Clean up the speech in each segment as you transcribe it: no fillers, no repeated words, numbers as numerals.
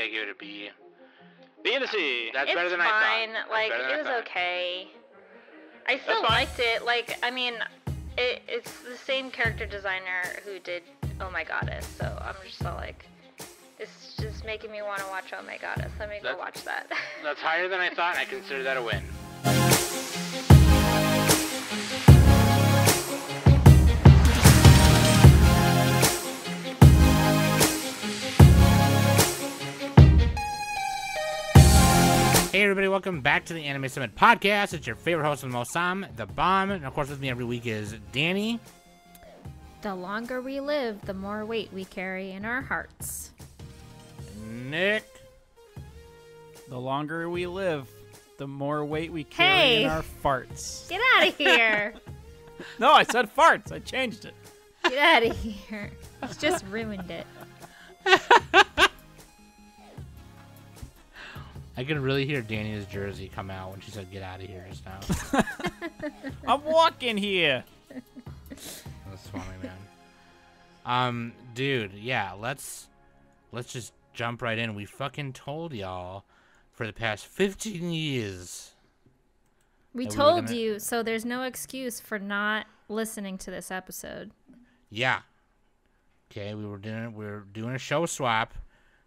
I give it a B. B and a C. That's It's better than fine. I thought. Like, it was okay. I still liked it. Like, I mean, it's the same character designer who did Oh My Goddess, so I'm just all like, it's just making me want to watch Oh My Goddess. Let me go watch that. That's higher than I thought, and I consider that a win. Hey everybody, welcome back to the Anime Summit Podcast. It's your favorite host of the most, Som, the Bomb, and of course with me every week is Dannie. The longer we live, the more weight we carry in our hearts. Nick. The longer we live, the more weight we carry in our farts. Get out of here! No, I said farts. I changed it. Get out of here. It's just ruined it. I can really hear Danny's jersey come out when she said get out of here just now. I'm walking here. That's funny, man. Dude, yeah, let's just jump right in. We fucking told y'all for the past 15 years. We told you, so there's no excuse for not listening to this episode. Yeah. Okay, we're doing a show swap,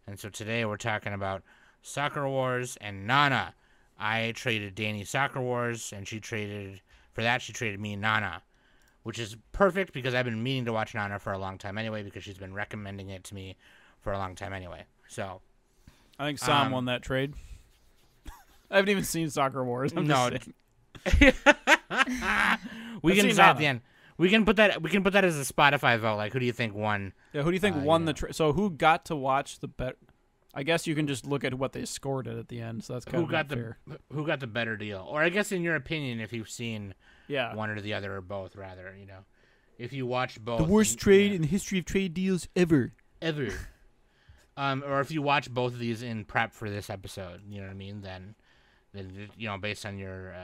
and so today we're talking about Sakura Wars and Nana. I traded Dannie Sakura Wars, and she traded me Nana, which is perfect because I've been meaning to watch Nana for a long time anyway, because she's been recommending it to me for a long time anyway. So I think Som won that trade. I haven't even seen Sakura Wars. I'm no, just we can decide at the end. We can put that as a Spotify vote. Like, who do you think won? Yeah, who do you think won the trade? So who got to watch the bet? I guess you can just look at what they scored at the end. So that's kind of fair. Who got the better deal? Or I guess in your opinion, if you've seen one or the other or both, rather, you know, if you watched both, the worst trade in the history of trade deals ever. Or if you watch both of these in prep for this episode, you know what I mean? Then you know, based on your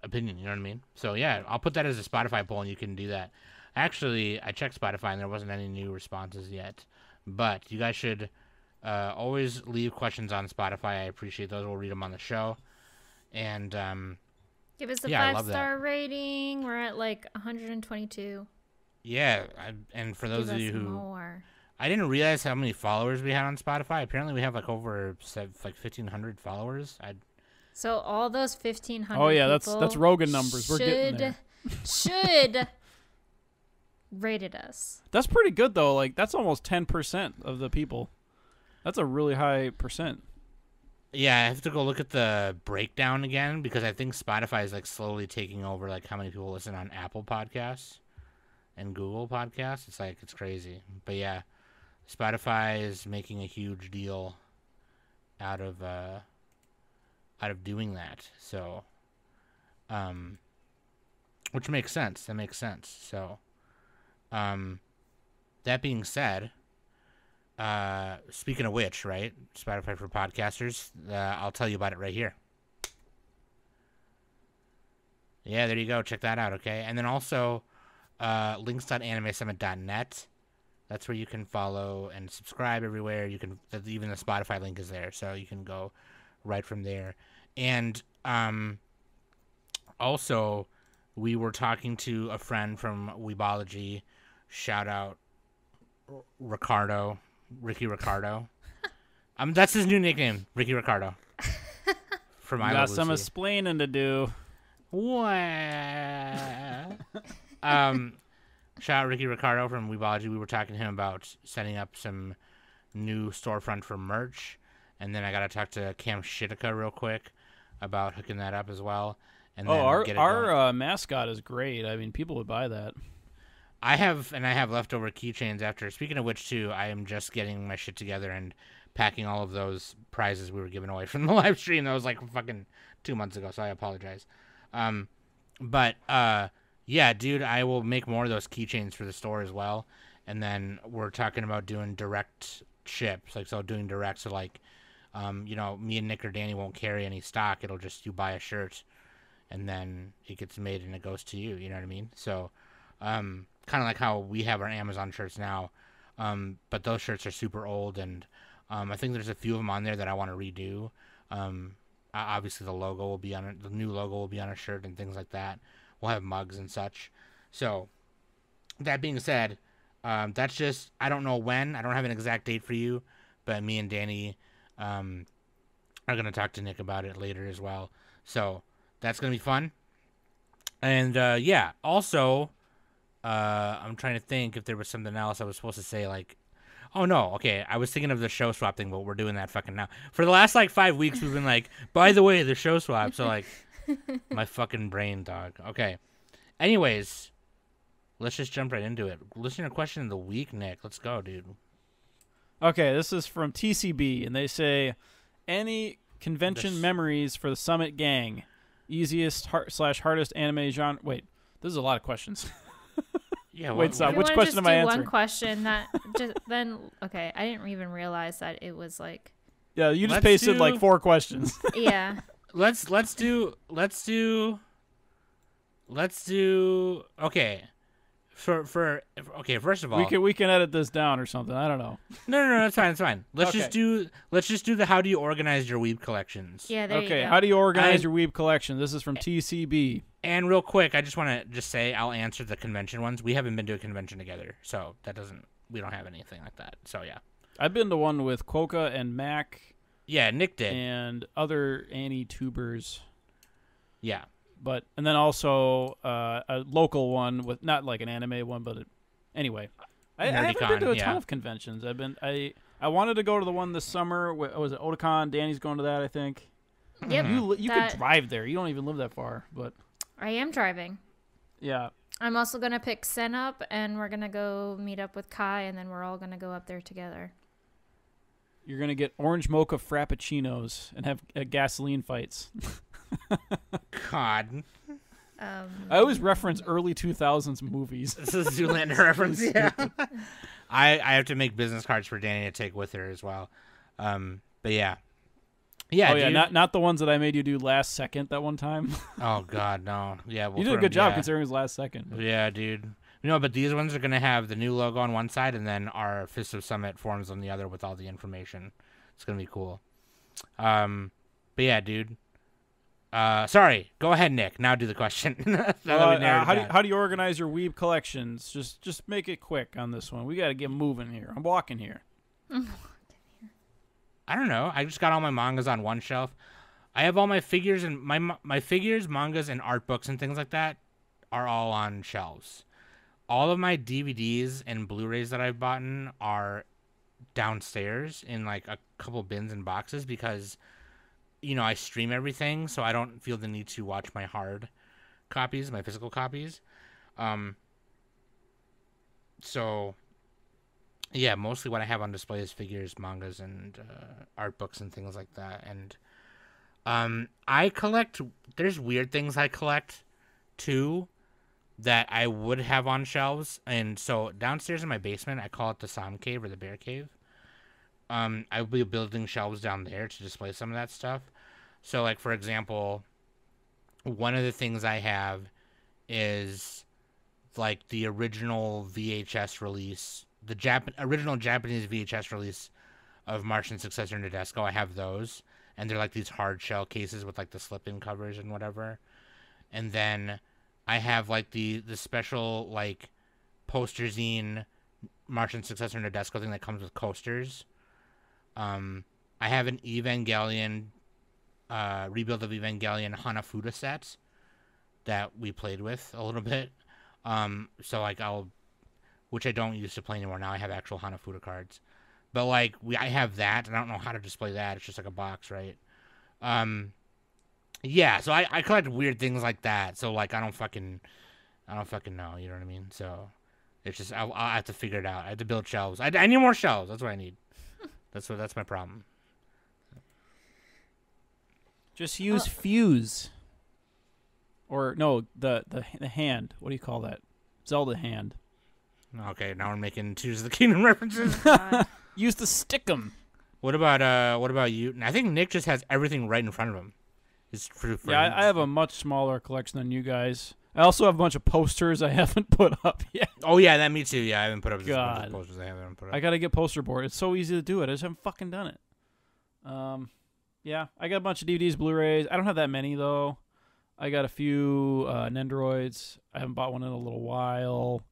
opinion, you know what I mean? So yeah, I'll put that as a Spotify poll, and you can do that. Actually, I checked Spotify, and there wasn't any new responses yet. But you guys should always leave questions on Spotify. I appreciate those. We'll read them on the show. And give us a 5-star rating. We're at like 122. Yeah, and for those of you who I didn't realize how many followers we had on Spotify. Apparently, we have like over 1,500 followers. So all those 1,500. Oh yeah, that's Rogan numbers. We're getting there. Should rated us. That's pretty good though. Like that's almost 10% of the people. That's a really high percent. Yeah, I have to go look at the breakdown again because I think Spotify is like slowly taking over like how many people listen on Apple Podcasts and Google Podcasts. It's crazy. But yeah, Spotify is making a huge deal out of doing that. So which makes sense. That makes sense. So that being said, speaking of which, right, Spotify for podcasters, I'll tell you about it right here. Yeah, there you go. Check that out, okay? And then also links.animesummit.net. That's where you can follow and subscribe everywhere. You can, even the Spotify link is there, so you can go right from there. And also, we were talking to a friend from Weebology. Shout out Ricky Ricardo. That's his new nickname, Ricky Ricardo. From I got some explaining to do. What? Shout out Ricky Ricardo from Weebology. We were talking to him about setting up some new storefront for merch, and then I got to talk to Cam Shitika real quick about hooking that up as well. And then our mascot is great. I mean, people would buy that. I have leftover keychains after. Speaking of which, too, I am just getting my shit together and packing all of those prizes we were giving away from the live stream. That was like fucking 2 months ago, so I apologize. Yeah, dude, I will make more of those keychains for the store as well. And then we're talking about doing direct ships, doing direct. So like, you know, me and Nick or Danny won't carry any stock. It'll just, you buy a shirt, and then it gets made and it goes to you. You know what I mean? So, kind of like how we have our Amazon shirts now. But those shirts are super old, and I think there's a few of them on there that I want to redo. Obviously, the logo will be on it. The new logo will be on a shirt and things like that. We'll have mugs and such. So, that being said, that's just, I don't know when. I don't have an exact date for you, but me and Danny are going to talk to Nick about it later as well. So, that's going to be fun. And, yeah, also, I'm trying to think if there was something else I was supposed to say, like, oh, no, okay, I was thinking of the show swap thing, but we're doing that fucking now. For the last, 5 weeks, we've been like, by the way, the show swap. So, my fucking brain, dog. Okay. Anyways, let's just jump right into it. Listener question of the week, Nick. Let's go, dude. Okay, this is from TCB, and they say, any convention memories for the Summit gang? Easiest / hardest anime genre. Wait, this is a lot of questions. Yeah. Wait, so which question am I answering? One question that then okay, I didn't even realize that it was like. Yeah, you just pasted 4 questions. Yeah. Let's do. Okay. Okay. First of all, we can edit this down or something. I don't know. No, it's fine. It's fine. Let's Okay. just do the how do you organize your weeb collections. Yeah. There you Okay, go. how do you organize your weeb collection? This is from TCB. And real quick, I just want to say I'll answer the convention ones. We haven't been to a convention together, so we don't have anything like that. So yeah. I've been to one with Quokka and Mac. Yeah, Nick did. And other Annie-tubers. Yeah. And then also a local one with not like an anime one, but anyway. I haven't been to a ton of conventions. I wanted to go to the one this summer. Was it Otakon? Danny's going to that, I think. Yep. You could drive there. You don't even live that far, but I am driving. Yeah. I'm also gonna pick Sen up, and we're gonna go meet up with Kai, and then we're all gonna go up there together. You're gonna get orange mocha frappuccinos and have gasoline fights. God. I always reference early 2000s movies. This is a Zoolander reference. Yeah. I have to make business cards for Danny to take with her as well. But yeah. Yeah. Oh yeah, not the ones that I made you do last second that one time. Oh God, no. Yeah. You did a good job considering it was last second. Yeah, dude. No, but these ones are gonna have the new logo on one side and then our Fist of Summit forms on the other with all the information. It's gonna be cool. But yeah, dude. Sorry. Go ahead, Nick. Now do the question. How do you organize your weeb collections? Just make it quick on this one. We got to get moving here. I'm walking here. I don't know. I just got all my mangas on one shelf. I have all my figures and my figures, mangas, and art books and things like that are all on shelves. All of my DVDs and Blu-rays that I've bought are downstairs in a couple bins and boxes because I stream everything, so I don't feel the need to watch my hard copies, my physical copies. So, yeah, mostly what I have on display is figures, mangas, and art books and things like that. And I collect, there's weird things I collect, too, that I would have on shelves. And so, downstairs in my basement, I call it the Som Cave or the Bear Cave. I will be building shelves down there to display some of that stuff. So, for example, one of the things I have is, the original VHS release, the original Japanese VHS release of Martian Successor Nadesco. I have those, and they're these hard shell cases with, the slip-in covers and whatever. And then I have, the special, poster zine Martian Successor Nadesco thing that comes with coasters. I have an Evangelion, Rebuild of Evangelion Hanafuda set that we played with a little bit. So, which I don't use to play anymore. Now I have actual Hanafuda cards. But, I have that, and I don't know how to display that. It's just a box, right? Yeah, so I collect weird things like that. So, I don't fucking know, you know what I mean? So, it's just, I'll have to figure it out. I have to build shelves. I need more shelves. That's what I need. That's my problem. Just use Fuse. Or no, the hand. What do you call that? Zelda hand. Okay, now we're making Tears of the Kingdom references. Use the Stickum. What about you? I think Nick just has everything right in front of him. I have a much smaller collection than you guys. I also have a bunch of posters I haven't put up yet. Oh yeah, that me too. Yeah, I haven't put up God. a bunch of posters I haven't put up. I gotta get poster board. It's so easy to do it. I just haven't fucking done it. Yeah, I got a bunch of DVDs, Blu-rays. I don't have that many though. I got a few Nendoroids. I haven't bought one in a little while.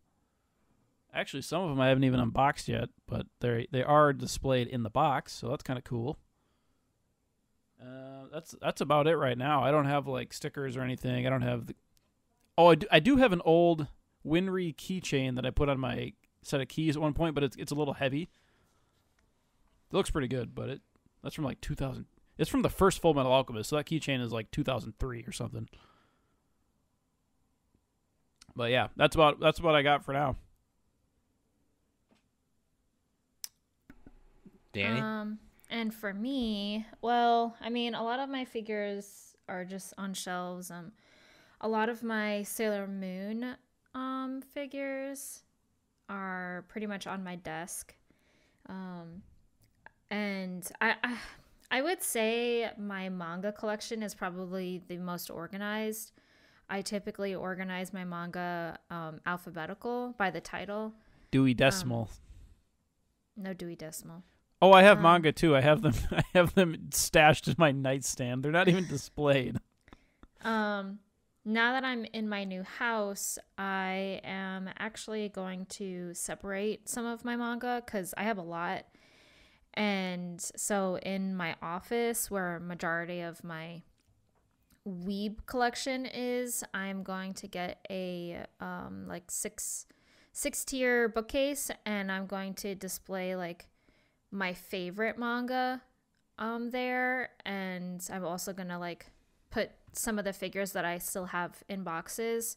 Actually, some of them I haven't even unboxed yet, but they are displayed in the box, so that's kind of cool. That's about it right now. I don't have like stickers or anything. I don't have the. Oh, I do have an old Winry keychain that I put on my set of keys at one point, but it's a little heavy. It looks pretty good, but that's from like 2000. It's from the first Full Metal Alchemist, so that keychain is like 2003 or something. But yeah, that's what I got for now. Dannie? And for me, well, I mean, a lot of my figures are just on shelves. A lot of my Sailor Moon figures are pretty much on my desk. And I would say my manga collection is probably the most organized. I typically organize my manga alphabetical by the title. Dewey Decimal. No Dewey Decimal. Oh, I have manga too. I have them. I have them stashed in my nightstand. They're not even displayed. Now that I'm in my new house, I am actually going to separate some of my manga because I have a lot. And so in my office, where a majority of my weeb collection is, I'm going to get a like six tier bookcase, and I'm going to display like my favorite manga there, and I'm also gonna like put some of the figures that I still have in boxes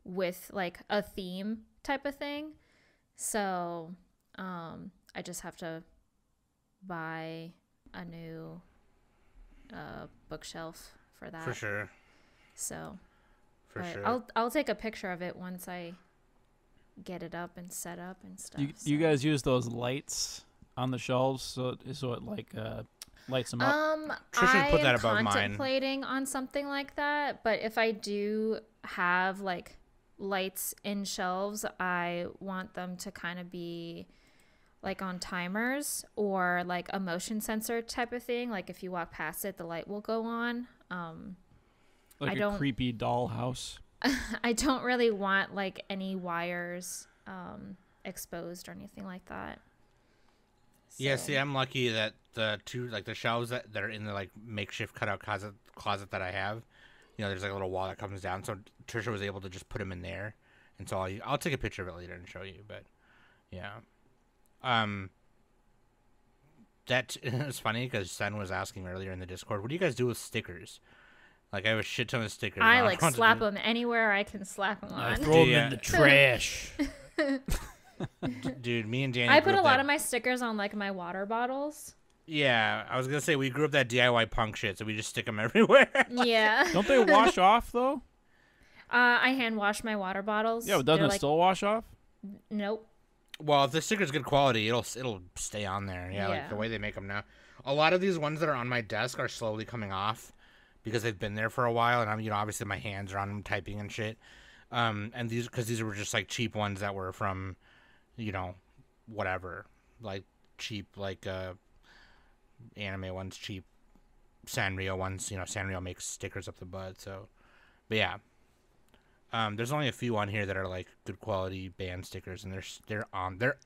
with like a theme type of thing. So I just have to buy a new bookshelf for that. For sure. So For sure. I'll take a picture of it once I get it up and set up and stuff. Do you guys use those lights on the shelves so it like lights them up? Trisha put that above I'm mine. contemplating on something like that, but if I do have like lights in shelves, I want them to kind of be like on timers or like a motion sensor type of thing. Like if you walk past it, the light will go on. Like a creepy dollhouse. I don't really want like any wires exposed or anything like that. So. Yeah, see, I'm lucky that the shelves that are in the like makeshift cutout closet that I have, there's like a little wall that comes down. So Trisha was able to just put them in there, and so I'll take a picture of it later and show you. But yeah, that it's funny because Sen was asking earlier in the Discord, what do you guys do with stickers? Like I have a shit ton of stickers. I like slap them anywhere I can slap them on. I throw them in the trash. Dude, me and Dannie. I put a lot of my stickers on like my water bottles. Yeah, I was gonna say we grew up that DIY punk shit, so we just stick them everywhere. Yeah. Don't they wash off though? I hand wash my water bottles. Yeah, but doesn't it still wash off? Nope. Well, if the sticker's good quality, it'll stay on there. Yeah, like the way they make them now. A lot of these ones that are on my desk are slowly coming off because they've been there for a while, and I'm obviously my hands are on them typing and shit. And these were just like cheap ones that were from, whatever, like cheap like anime ones, cheap Sanrio ones. Sanrio makes stickers up the butt. So, but yeah. There's only a few on here that are like good quality band stickers, and they're on there.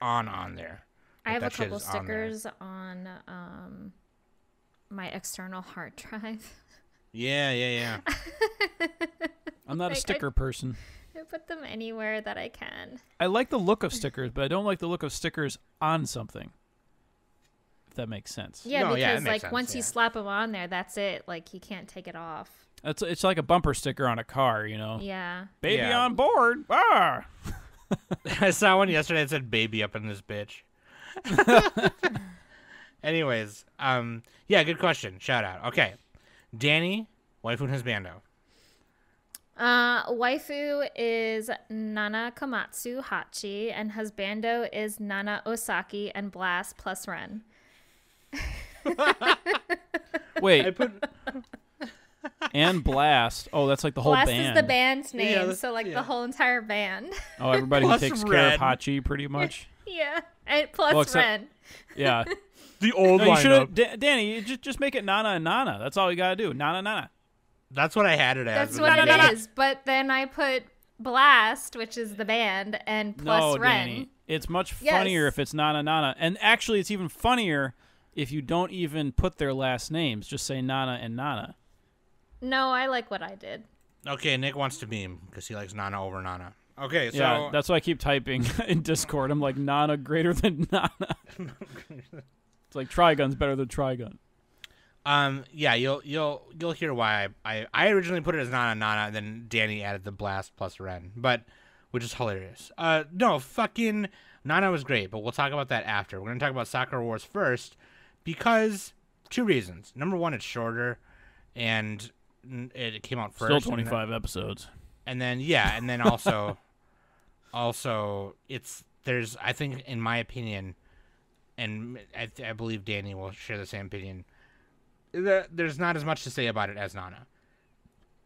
I have a couple stickers on my external hard drive. Yeah. I'm not a sticker person. I put them anywhere that I can. I like the look of stickers, but I don't like the look of stickers on something. If that makes sense. Yeah, because like once you slap them on there, that's it. Like you can't take it off. It's like a bumper sticker on a car, Yeah. Baby on board. Ah. I saw one yesterday that said "baby" up in this bitch. Anyways, yeah, good question. Shout out. Okay, Dannie, waifu and husbando. Waifu is Nana Komatsu Hachi, and husbando is Nana Osaki and Blast plus Ren. Wait. And Blast. Oh, that's like the whole Blast band. is the band's name, Yeah, so like the whole entire band. Oh, everybody who Plus takes care Ren. of Hachi, pretty much. Yeah, and plus Well, except- Ren. Yeah. The old No, you lineup. should, Danny. You just make it Nana and Nana. That's all you gotta do. Nana, Nana. That's what I had it as. That's but what then it is. But then I put Blast, which is the band, and plus No, Ren. Danny. It's much Yes. funnier if it's Nana, Nana. And actually, it's even funnier if you don't even put their last names. Just say Nana and Nana. No, I like what I did. Okay, Nick wants to meme because he likes Nana over Nana. Okay, so Yeah, that's why I keep typing in Discord. I'm like, Nana greater than Nana. It's like Trigun's better than Trigun. yeah, you'll hear why I originally put it as Nana Nana, and then Danny added the Blast plus Ren, but which is hilarious. No, fucking Nana was great, but we'll talk about that after. We're gonna talk about Sakura Wars first because 2 reasons. Number 1, it's shorter, and it came out first. Still 25 episodes. And then yeah, and then also there's I think in my opinion, and I believe Danny will share the same opinion, that there's not as much to say about it as Nana,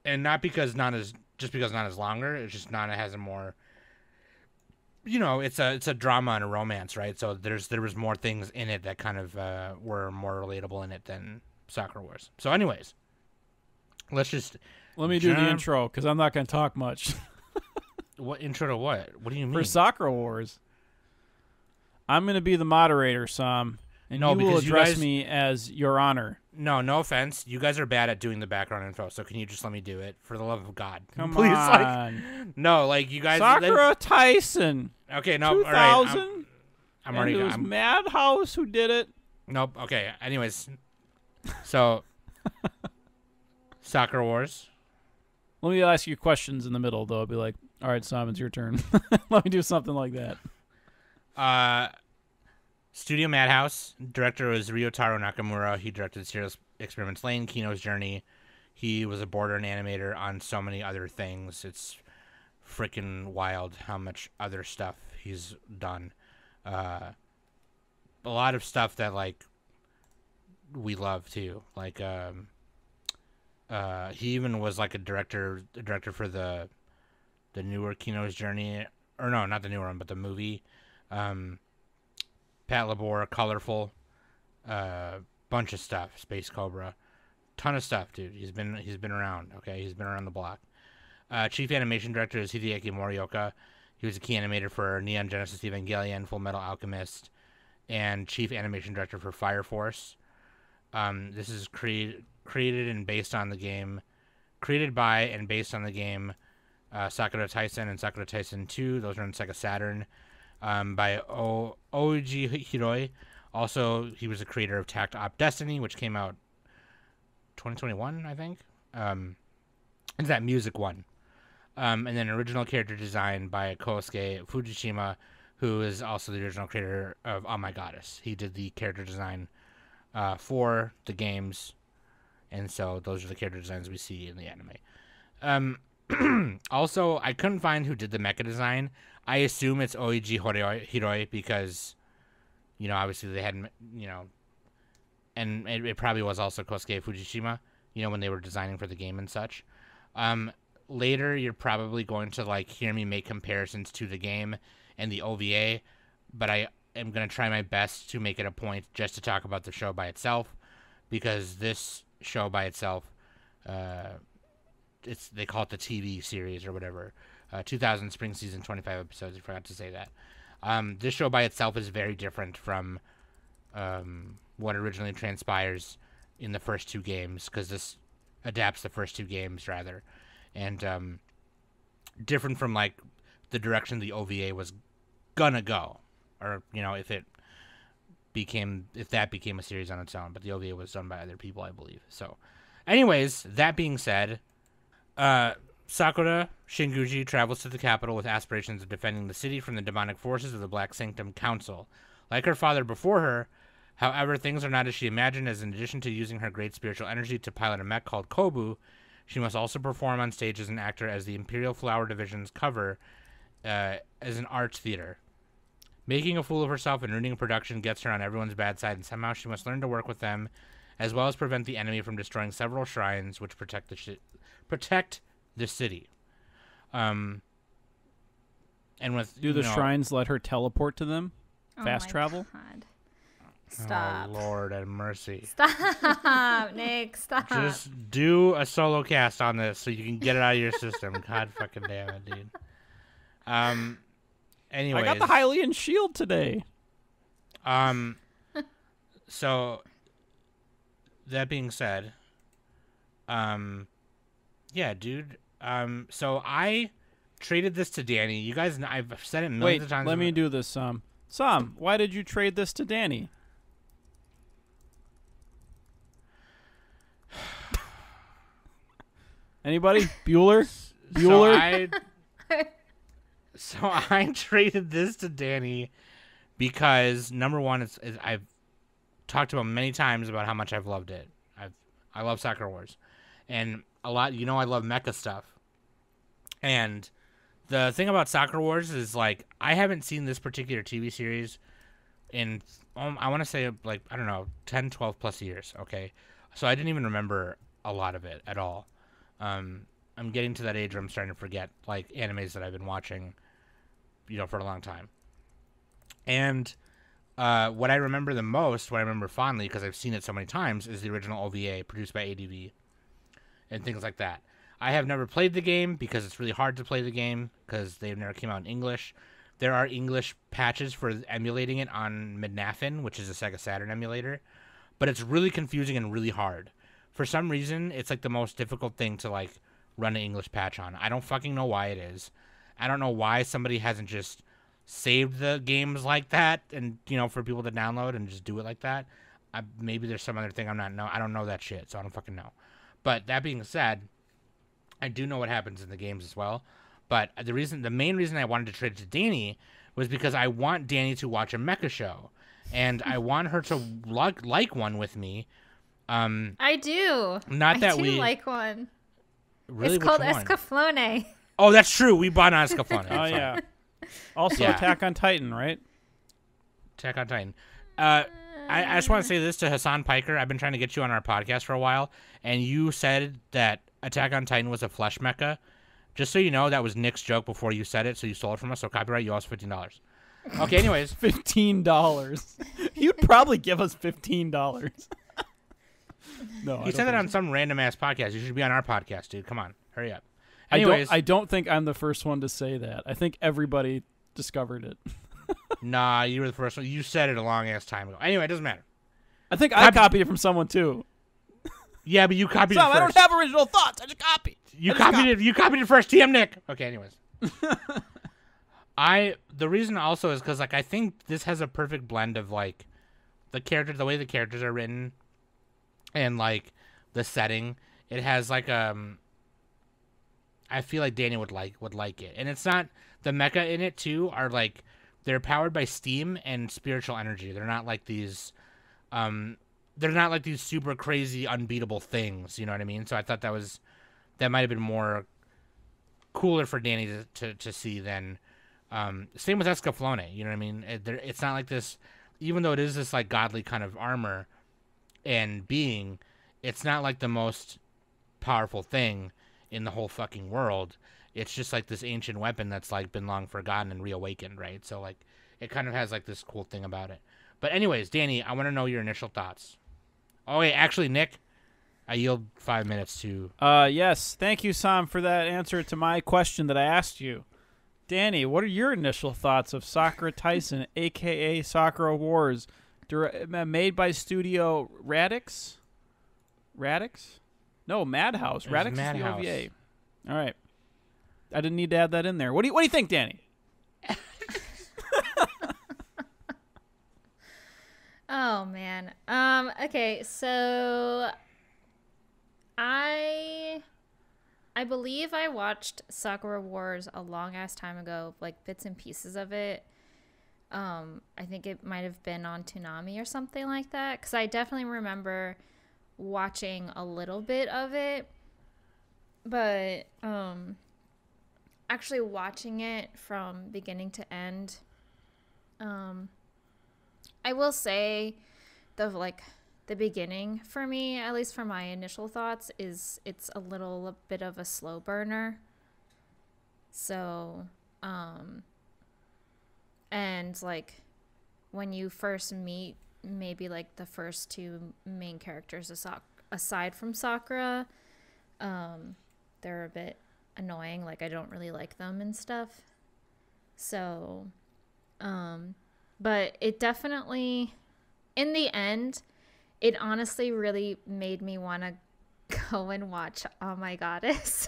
and not because Nana's longer. It's just Nana has a more, it's a drama and a romance, right? So there was more things in it that kind of were more relatable in it than Sakura Wars. So anyways, let me do the intro because I'm not going to talk much. What intro to what? What do you mean? For Sakura Wars, I'm going to be the moderator, Som, and you will address me as Your Honor. No offense. You guys are bad at doing the background info, so can you just let me do it for the love of God? Come Please, on. you guys. Sakura Tyson. Okay, no, 2000. all right. I'm already. It was Madhouse who did it. Nope. Okay. Anyways, so Sakura Wars. Let me ask you questions in the middle, though. I'll be like, all right, Som, it's your turn. Let me do something like that. Studio Madhouse. Director was Ryotaro Nakamura. He directed Serious Experiments Lain, Kino's Journey. He was a border and animator on so many other things. It's freaking wild how much other stuff he's done. A lot of stuff that, like, we love, too. Like, he even was, like, a director for the newer Kino's Journey. Or no, not the newer one, but the movie. Pat Labor, Colorful, bunch of stuff. Space Cobra, ton of stuff, dude. He's been around. Okay, he's been around the block. Chief animation director is Hideaki Morioka. He was a key animator for Neon Genesis Evangelion, Full Metal Alchemist, and chief animation director for Fire Force. This is created and based on the game, created by and based on the game Sakura Taisen and Sakura Taisen 2. Those are on Sega Saturn. By Ouji Hiroi. Also, he was the creator of Tact Op Destiny, which came out 2021, I think. It's that music one. And then original character design by Kosuke Fujishima, who is also the original creator of Oh My Goddess. He did the character design for the games, and so those are the character designs we see in the anime. Also, I couldn't find who did the mecha design. I assume it's Ouji Hiroi because, obviously they hadn't, and it probably was also Kosuke Fujishima, when they were designing for the game and such. Later, you're probably going to, hear me make comparisons to the game and the OVA, but I am going to try my best to make it a point just to talk about the show by itself, because this show by itself, they call it the TV series or whatever. 2000 spring season, 25 episodes. I forgot to say that. This show by itself is very different from what originally transpires in the first 2 games, because this adapts the first 2 games rather, and different from the direction the OVA was gonna go, or if that became a series on its own. But the OVA was done by other people, I believe. So, anyways, that being said, Sakura Shinguji travels to the capital with aspirations of defending the city from the demonic forces of the Black Sanctum Council. Like her father before her, however, things are not as she imagined, as in addition to using her great spiritual energy to pilot a mech called Kobu, she must also perform on stage as an actor as the Imperial Flower Division's cover as an arts theater. Making a fool of herself and ruining a production gets her on everyone's bad side, and somehow she must learn to work with them as well as prevent the enemy from destroying several shrines which protect the city. And with do the shrines let her teleport to them? Fast travel? God. Stop. Oh, Lord have mercy. Stop, Nick. Stop. Just do a solo cast on this so you can get it out of your system. God fucking damn it, dude. Anyways. I got the Hylian shield today. So, that being said, yeah, dude. So I traded this to Dannie. You guys, I've said it millions of times. Let me do this, Som. Som, why did you trade this to Dannie? Anybody? Bueller? So I traded this to Dannie because number one, I've talked about many times about how much I've loved it. I love Sakura Wars, and a lot. You know, I love mecha stuff. And the thing about Sakura Wars is like I haven't seen this particular TV series in I want to say like I don't know 10, 12 plus years. Okay, so I didn't even remember a lot of it at all. I'm getting to that age where I'm starting to forget like animes that I've been watching, you know, for a long time. And what I remember the most, what I remember fondly, because I've seen it so many times, is the original OVA produced by ADV and things like that. I have never played the game because it's really hard to play the game because they've never came out in English. There are English patches for emulating it on Midnafin, which is a Sega Saturn emulator, but it's really confusing and really hard. For some reason, it's like the most difficult thing to like run an English patch on. I don't fucking know why it is. I don't know why somebody hasn't just saved the games like that and, you know, for people to download and just do it like that. Maybe there's some other thing I don't know that shit, so I don't fucking know. But that being said, I do know what happens in the games as well. But the main reason I wanted to trade it to Dannie was because I want Dannie to watch a mecha show. And I want her to like one with me. I do. Not that we like one. Really, it's called Escaflowne. Oh, that's true. We bought on Escaflowne. Oh yeah. Also, Attack on Titan, right? Attack on Titan. I just want to say this to Hassan Piker. I've been trying to get you on our podcast for a while, and you said that Attack on Titan was a flesh mecha. Just so you know, that was Nick's joke before you said it, so you stole it from us. So copyright, you owe us $15. Okay, anyways. $15. You'd probably give us $15. No, he said that on some random ass podcast. You should be on our podcast, dude. Come on, hurry up. Anyways, I don't think I'm the first one to say that. I think everybody discovered it. Nah, you were the first one. You said it a long ass time ago. Anyway, it doesn't matter. I think I copied it from someone too. Yeah, but you copied it first. I don't have original thoughts. I just copied. You copied it first. TM Nick. Okay, anyways. The reason also is because like I think this has a perfect blend of like the way the characters are written, and like the setting. It has like I feel like Dannie would like it, and it's not the mecha in it too are like they're powered by steam and spiritual energy. They're not like these super crazy unbeatable things. You know what I mean? So I thought that might have been more cooler for Dannie to see than same with Escaflowne. You know what I mean? It's not like this, even though it is this like godly kind of armor and being, it's not like the most powerful thing in the whole fucking world. It's just like this ancient weapon that's like been long forgotten and reawakened, right? So like it kind of has like this cool thing about it. But anyways, Dannie, I want to know your initial thoughts. Oh wait, actually, Nick, I yield 5 minutes to. Yes, thank you, Som, for that answer to my question that I asked you. Dannie, what are your initial thoughts of Sakura Tyson, aka Sakura Wars, made by Studio Radix? Radix? No, Madhouse. Radix is the OVA. All right. I didn't need to add that in there. What do you think, Dannie? Oh man. Okay, so I believe I watched Sakura Wars a long ass time ago, like bits and pieces of it. I think it might have been on Toonami or something like that, because I definitely remember watching a little bit of it, but actually watching it from beginning to end, I will say the the beginning for me, at least for my initial thoughts, is it's a little bit of a slow burner. So, and like when you first meet maybe like the first two main characters aside from Sakura, they're a bit annoying. Like I don't really like them and stuff. So, but it definitely, in the end, it honestly really made me want to go and watch Oh My Goddess.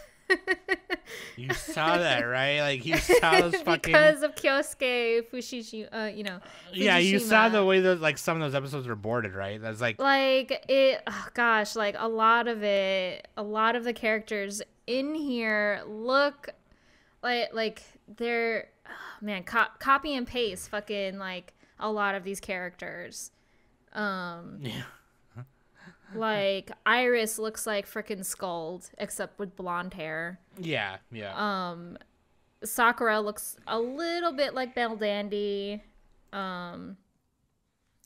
You saw that, right? Like you saw those fucking because of Kyosuke Fushishima, Yeah, you Fujishima. saw the way that like some of those episodes were boarded, right? That's like it. Oh gosh, like a lot of the characters in here look like they're copy and paste fucking like a lot of these characters. Yeah. Like Iris looks like frickin' Skuld, except with blonde hair. Yeah. Sakura looks a little bit like Belle Dandy.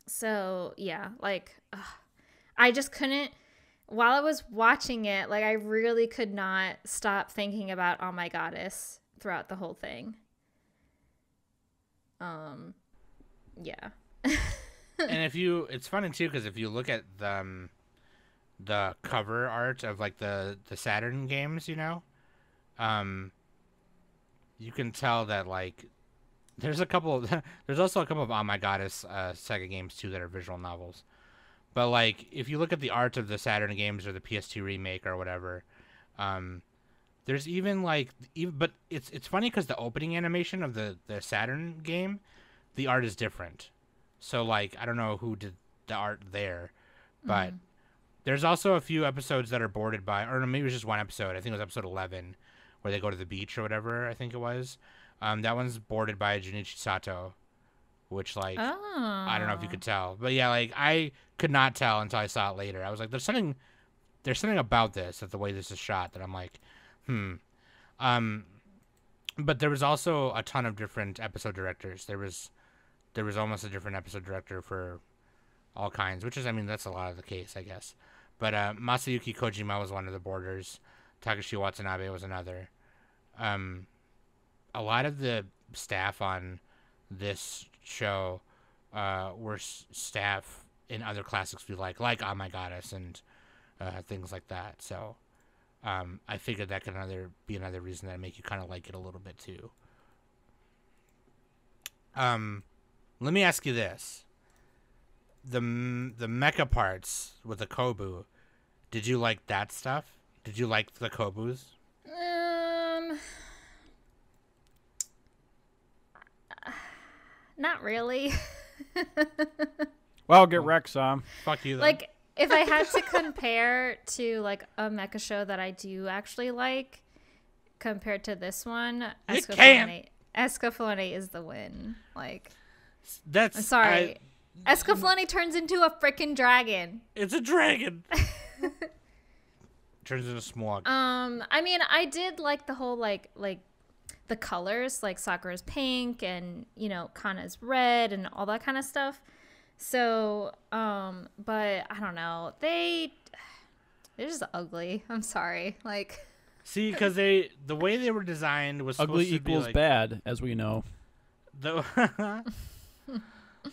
So yeah, like I just couldn't. While I was watching it, like I really could not stop thinking about Oh My Goddess throughout the whole thing. Yeah. And it's funny too because if you look at the cover art of like the Saturn games, you can tell that like there's also a couple of Oh My Goddess Sega games too that are visual novels. But like if you look at the art of the Saturn games or the PS2 remake or whatever, there's but it's funny because the opening animation of the Saturn game, the art is different. So like I don't know who did the art there, but there's also a few episodes that are boarded by, or maybe it was just one episode. I think it was episode 11, where they go to the beach or whatever. I think it was. That one's boarded by Junichi Sato, which like I don't know if you could tell, but yeah, like I could not tell until I saw it later. I was like, there's something about this, that the way this is shot, that I'm like, But there was also a ton of different episode directors. There was almost a different episode director for all kinds, which is, I mean, that's a lot of the case, I guess. But Masayuki Kojima was one of the boarders. Takashi Watanabe was another. A lot of the staff on this show were staff in other classics we like Oh My Goddess and things like that. So I figured that could be another reason that make you kind of like it a little bit too. Let me ask you this. The mecha parts with the Kobu, did you like that stuff? Did you like the Kobus? Not really. Well, get wrecked, Som. Fuck you then. Like, if I had to compare to like a mecha show that I do actually like compared to this one, Escaflowne is the win. Like, I'm sorry. Escaflowne turns into a freaking dragon. It's a dragon. Turns into smog. I mean, I did like the whole like the colors, like Sakura's pink and Kana's red and all that kind of stuff. So, but I don't know. They're just ugly. I'm sorry. Like, see, because the way they were designed was ugly supposed to equals be like, bad, as we know.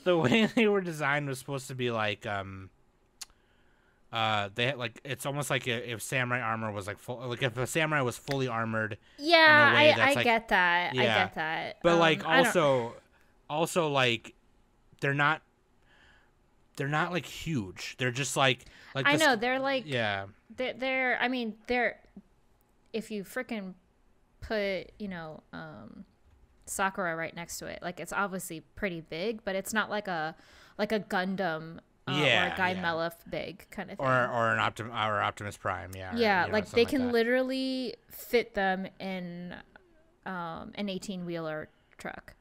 The way they were designed was supposed to be like they had, like, it's almost like if samurai armor was like full, like if a samurai was fully armored. Yeah, in a way that's I get that. Yeah. I get that. But like also like they're not like huge. They're just like I know they're like they're I mean they're if you freaking put Sakura right next to it, like it's obviously pretty big, but it's not like a Gundam or a Gaimela big kind of thing. Or an Optimus Prime, yeah. Like they can literally fit them in an 18-wheeler truck.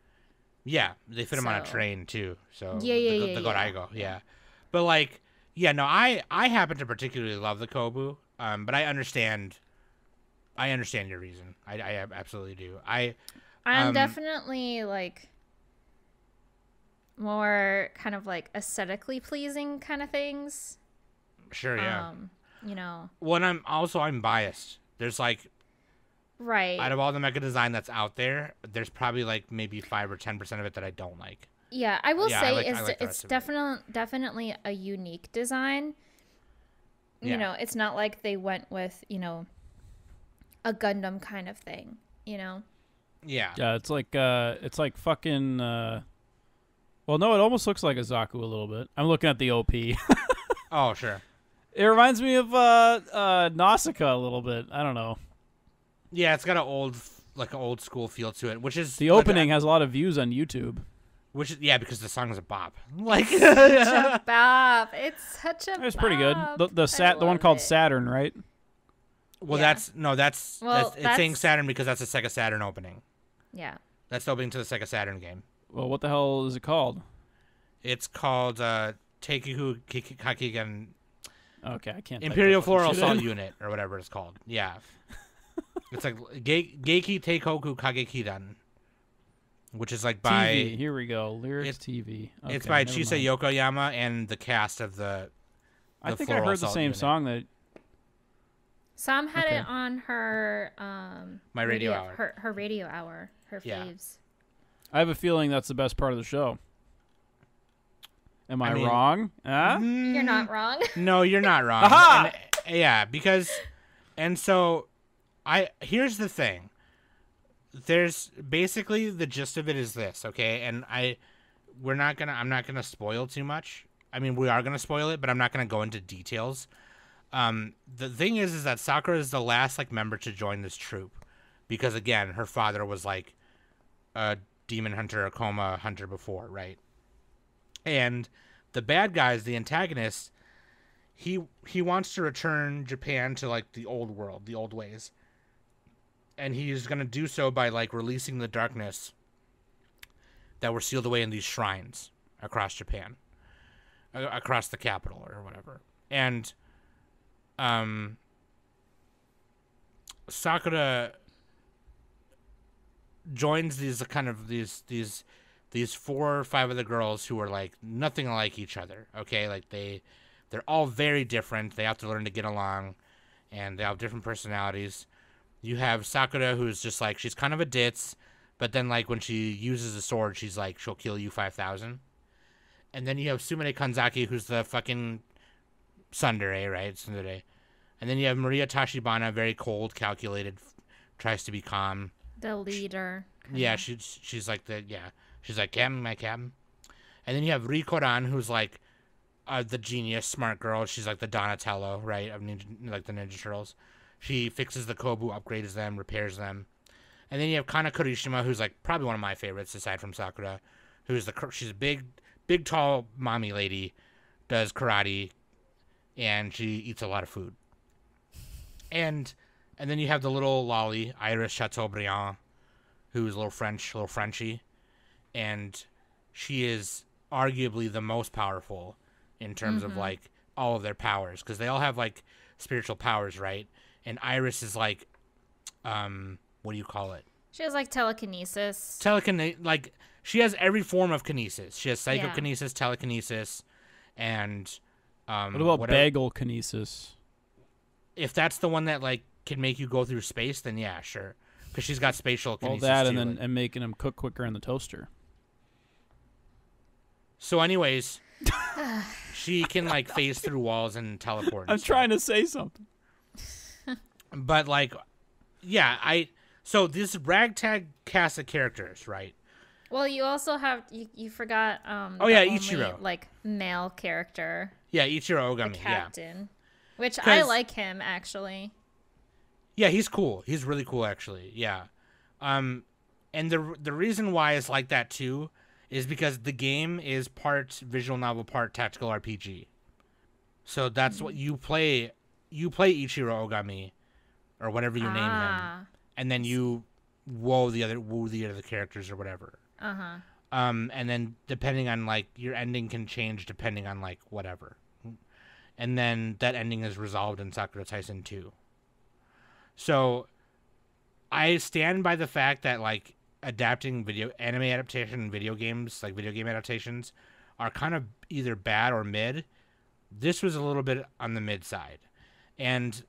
Yeah, they fit them on a train too. So the Goraigo, yeah. But like, no, I happen to particularly love the Kobu, but I understand your reason. I absolutely do. I'm definitely like more kind of like aesthetically pleasing kind of things. Sure, yeah. You know. Well, and I'm biased. There's like, right. Out of all the mecha design that's out there, there's probably like maybe 5 or 10% of it that I don't like. Yeah, I will say it's definitely a unique design. You know, it's not like they went with, you know, a Gundam kind of thing, you know? Yeah. Yeah, it's like fucking well, no, it almost looks like a Zaku a little bit. I'm looking at the OP. Oh, sure. It reminds me of Nausicaa a little bit. I don't know. Yeah, it's got an old school feel to it, which is the opening has a lot of views on YouTube. Because the song is a bop. Like such a bop. It's such a bop. It's pretty good. The one called Saturn, right? Well, yeah. It's saying Saturn because that's a Sega Saturn opening. Yeah. That's the opening to the Sega Saturn game. Well, what the hell is it called? It's called Teikihu Kakigen. Okay, I can't. Imperial Floral Assault Unit or whatever it's called. Yeah. It's like Geiki Teikoku Kagekidan, which is like by TV. Here we go. Lyrics TV. Okay, it's by Chisa Yokoyama and the cast of the I think I heard the same song that Som had it on her My Radio Hour. Her radio hour. Her faves. I have a feeling that's the best part of the show. Am I wrong? Huh? You're not wrong. No, you're not wrong. Aha! Here's the thing. There's basically the gist of it is this, okay? And I'm not gonna spoil too much. I mean, we are gonna spoil it, but I'm not gonna go into details. The thing is that Sakura is the last like member to join this troop, because again, her father was like a demon hunter, a coma hunter before, right? And the bad guys, the antagonists, he wants to return Japan to like the old world, the old ways. And he's going to do so by like releasing the darkness that were sealed away in these shrines across Japan, across the capital or whatever. And Sakura joins these 4 or 5 of the girls who are like nothing like each other. Okay, like they're all very different. They have to learn to get along, and they have different personalities. You have Sakura, who's just like, she's kind of a ditz, but then like when she uses a sword, she's like, she'll kill you 5,000. And then you have Sumire Kanzaki, who's the fucking tsundere, right? Tsundere. And then you have Maria Tashibana, very cold, calculated, tries to be calm. The leader. Yeah, she's like she's like, Captain, my captain. And then you have Rikoran, who's like the genius, smart girl. She's like the Donatello, right, of like the Ninja Turtles. She fixes the Kobu, upgrades them, repairs them. And then you have Kana Kurishima, who's like probably one of my favorites aside from Sakura, she's a big, tall mommy lady, does karate, and she eats a lot of food. And then you have the little lolly, Iris Chateaubriand, who's a little Frenchy, and she is arguably the most powerful in terms of like all of their powers, because they all have like spiritual powers, right? And Iris is like, what do you call it? She has like telekinesis. Like she has every form of kinesis. She has psychokinesis, telekinesis, and what about bagel kinesis? If that's the one that like can make you go through space, then yeah, sure. Because she's got spatial kinesis. All that too, and making them cook quicker in the toaster. So, anyways, she can like phase through walls and teleport. I'm trying to say something. But like, yeah, so this ragtag cast of characters, right? Well, you also have you forgot. Ichiro, like male character. Yeah, Ichiro Ogami, the captain, which I like him actually. Yeah, he's cool. He's really cool actually. Yeah, and the reason why it's like that too is because the game is part visual novel, part tactical RPG. So that's what you play. You play Ichiro Ogami, or whatever you name him, and then you woo the other characters or whatever. And then depending on like your ending can change depending on like whatever, and then that ending is resolved in Sakura Taisen 2. So I stand by the fact that like adapting anime adaptation video games, like video game adaptations, are kind of either bad or mid, This was a little bit on the mid side, and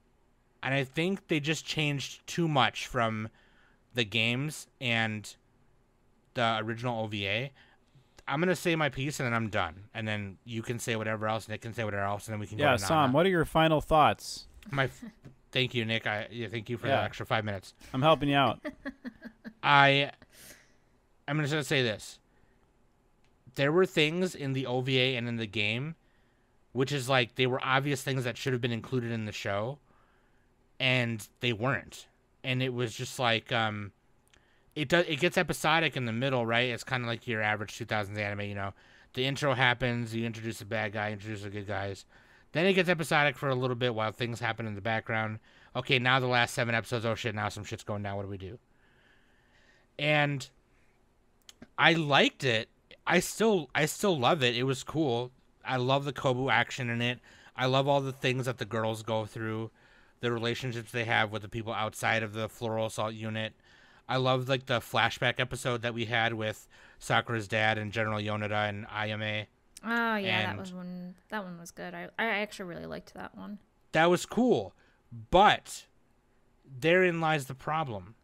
I think they just changed too much from the games and the original OVA. I'm gonna say my piece and then I'm done, and then you can say whatever else. Nick can say whatever else, and then we can go to Som, what are your final thoughts? Thank you, Nick. Thank you for the extra 5 minutes. I'm helping you out. I'm just gonna say this. There were things in the OVA and in the game, which is like they were obvious things that should have been included in the show, and they weren't. And it was just like it gets episodic in the middle, right? It's kind of like your average 2000s anime, you know. The intro happens, you introduce a bad guy, introduce the good guys. Then it gets episodic for a little bit while things happen in the background. Okay, now the last 7 episodes, oh shit, now some shit's going down, what do we do? And I liked it. I still love it. It was cool. I love the Kobu action in it. I love all the things that the girls go through, the relationships they have with the people outside of the floral assault unit. I love like the flashback episode that we had with Sakura's dad and General Yoneda and Ayame. Oh yeah, that one was good. I actually really liked that one. That was cool. But therein lies the problem.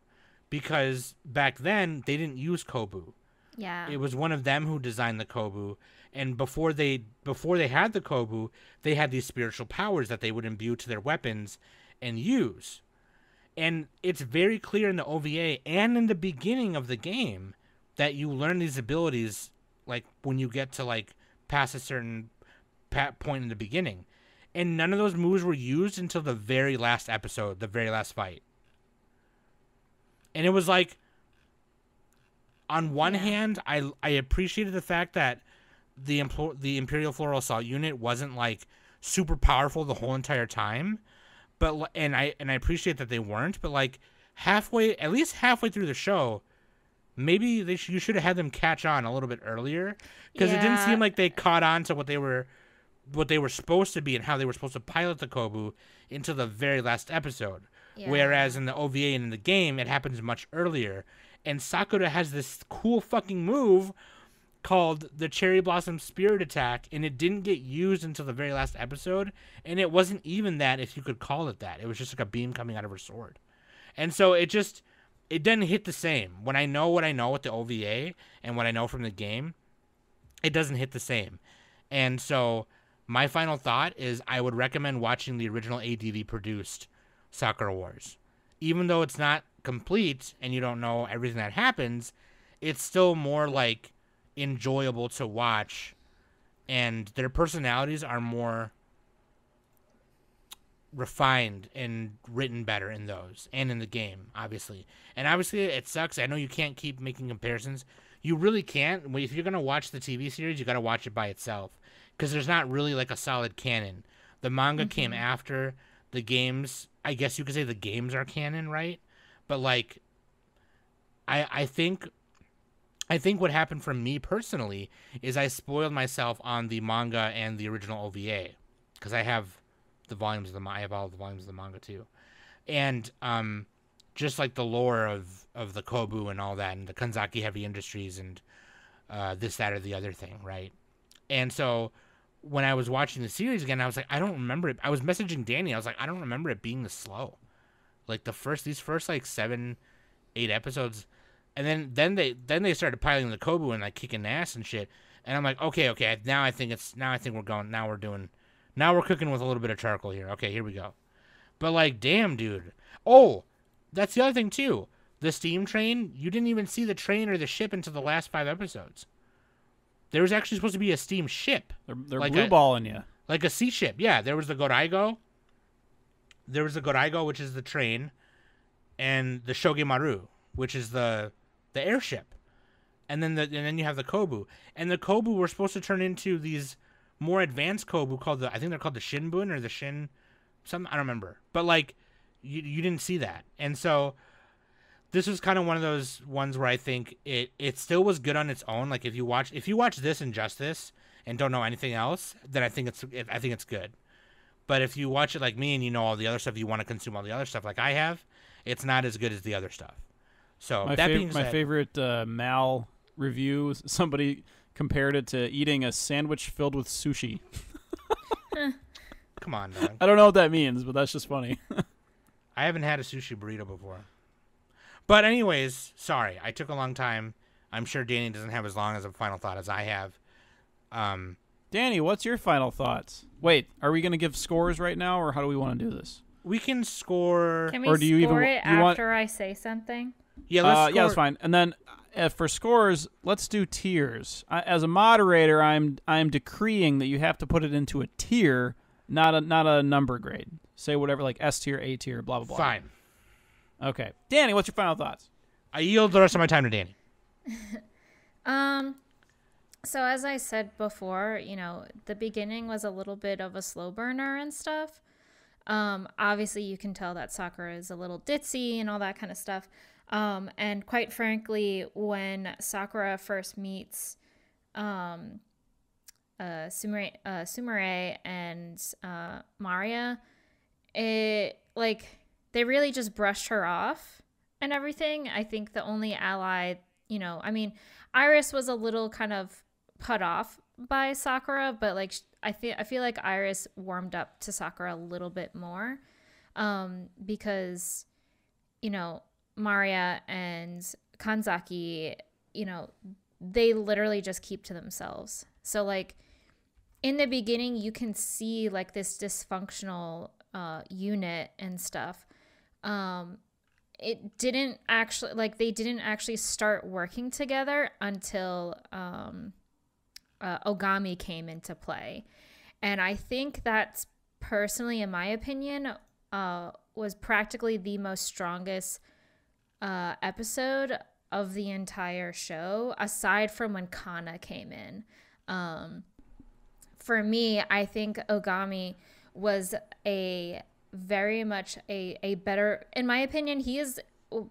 Because back then they didn't use Kobu. Yeah. It was one of them who designed the Kobu, and before they had the Kobu, they had these spiritual powers that they would imbue to their weapons and use. And it's very clear in the OVA and in the beginning of the game that you learn these abilities like when you get to like past a certain point in the beginning. And none of those moves were used until the very last episode, the very last fight. And it was like, on one hand, I appreciated the fact that the Imperial Floral Assault unit wasn't like super powerful the whole entire time, but and I appreciate that they weren't. But like at least halfway through the show, maybe you should have had them catch on a little bit earlier, because it didn't seem like they caught on to what they were supposed to be and how they were supposed to pilot the Kobu until the very last episode. Yeah. Whereas in the OVA and in the game, it happens much earlier. And Sakura has this cool fucking move called the Cherry Blossom Spirit Attack, and it didn't get used until the very last episode, and it wasn't even that, if you could call it that. It was just like a beam coming out of her sword. And so it didn't hit the same. When I know what I know with the OVA and what I know from the game, it doesn't hit the same. And so my final thought is I would recommend watching the original ADV produced Sakura Wars. Even though it's not complete and you don't know everything that happens, it's still more like enjoyable to watch, and their personalities are more refined and written better in those and in the game, obviously. And obviously it sucks. I know you can't keep making comparisons. You really can't. If you're going to watch the TV series, you got to watch it by itself, because there's not really like a solid canon. The manga came after the games. I guess you could say the games are canon, right? But like, I think what happened for me personally is I spoiled myself on the manga and the original OVA, because I have the volumes of I have all the volumes of the manga too, and just like the lore of the Kobu and all that, and the Kanzaki Heavy Industries and this, that, or the other thing, right? And so when I was watching the series again, I was like, I don't remember it. I was messaging Danny. I was like, I don't remember it being this slow. Like these first like 7-8 episodes, and then they started piling the Kobu and like kicking ass and shit. And I'm like, okay. Now I think we're going. Now we're cooking with a little bit of charcoal here. Okay, here we go. But like, damn, dude. Oh, that's the other thing too. The steam train. You didn't even see the train or the ship until the last 5 episodes. There was actually supposed to be a steam ship. They're like blue balling you. Like a sea ship. Yeah, there was the Goraigo. There was the Goraigo, which is the train, and the Shogemaru, which is the airship. And then you have the Kobu. And the Kobu were supposed to turn into these more advanced Kobu called I think they're called the Shinbun or the Shin something, I don't remember. But like you didn't see that. And so this was kind of one of those ones where I think it still was good on its own. Like if you watch this and just this and don't know anything else, then I think it's good. But if you watch it like me and you know all the other stuff, you want to consume all the other stuff like I have, it's not as good as the other stuff. So my favorite Mal review, somebody compared it to eating a sandwich filled with sushi. Come on, dog. I don't know what that means, but that's just funny. I haven't had a sushi burrito before. But anyways, sorry. I took a long time. I'm sure Danny doesn't have as long as a final thought as I have. Danny, what's your final thoughts? Wait, are we going to give scores right now, or how do we want to do this? We can score. Can we or do you score even, it you want, after I say something? Yeah, let's score. Yeah, that's fine. And then for scores, let's do tiers. As a moderator, I'm decreeing that you have to put it into a tier, not a number grade. Say whatever, like S tier, A tier, blah, blah, blah. Fine. Okay. Danny, what's your final thoughts? I yield the rest of my time to Danny. So as I said before, the beginning was a little bit of a slow burner and stuff. Obviously you can tell that Sakura is a little ditzy and all that kind of stuff. And quite frankly, when Sakura first meets Sumire and Maria, it they really just brushed her off and everything. I think the only ally, Iris was a little kind of put off by Sakura, but I feel like Iris warmed up to Sakura a little bit more, because Maria and Kanzaki, they literally just keep to themselves. So in the beginning, you can see this dysfunctional unit and stuff. It didn't actually they didn't actually start working together until Ogami came into play. And I think that's personally, in my opinion, was practically the most strongest episode of the entire show, aside from when Kana came in. For me, I think Ogami was very much a better, in my opinion, he is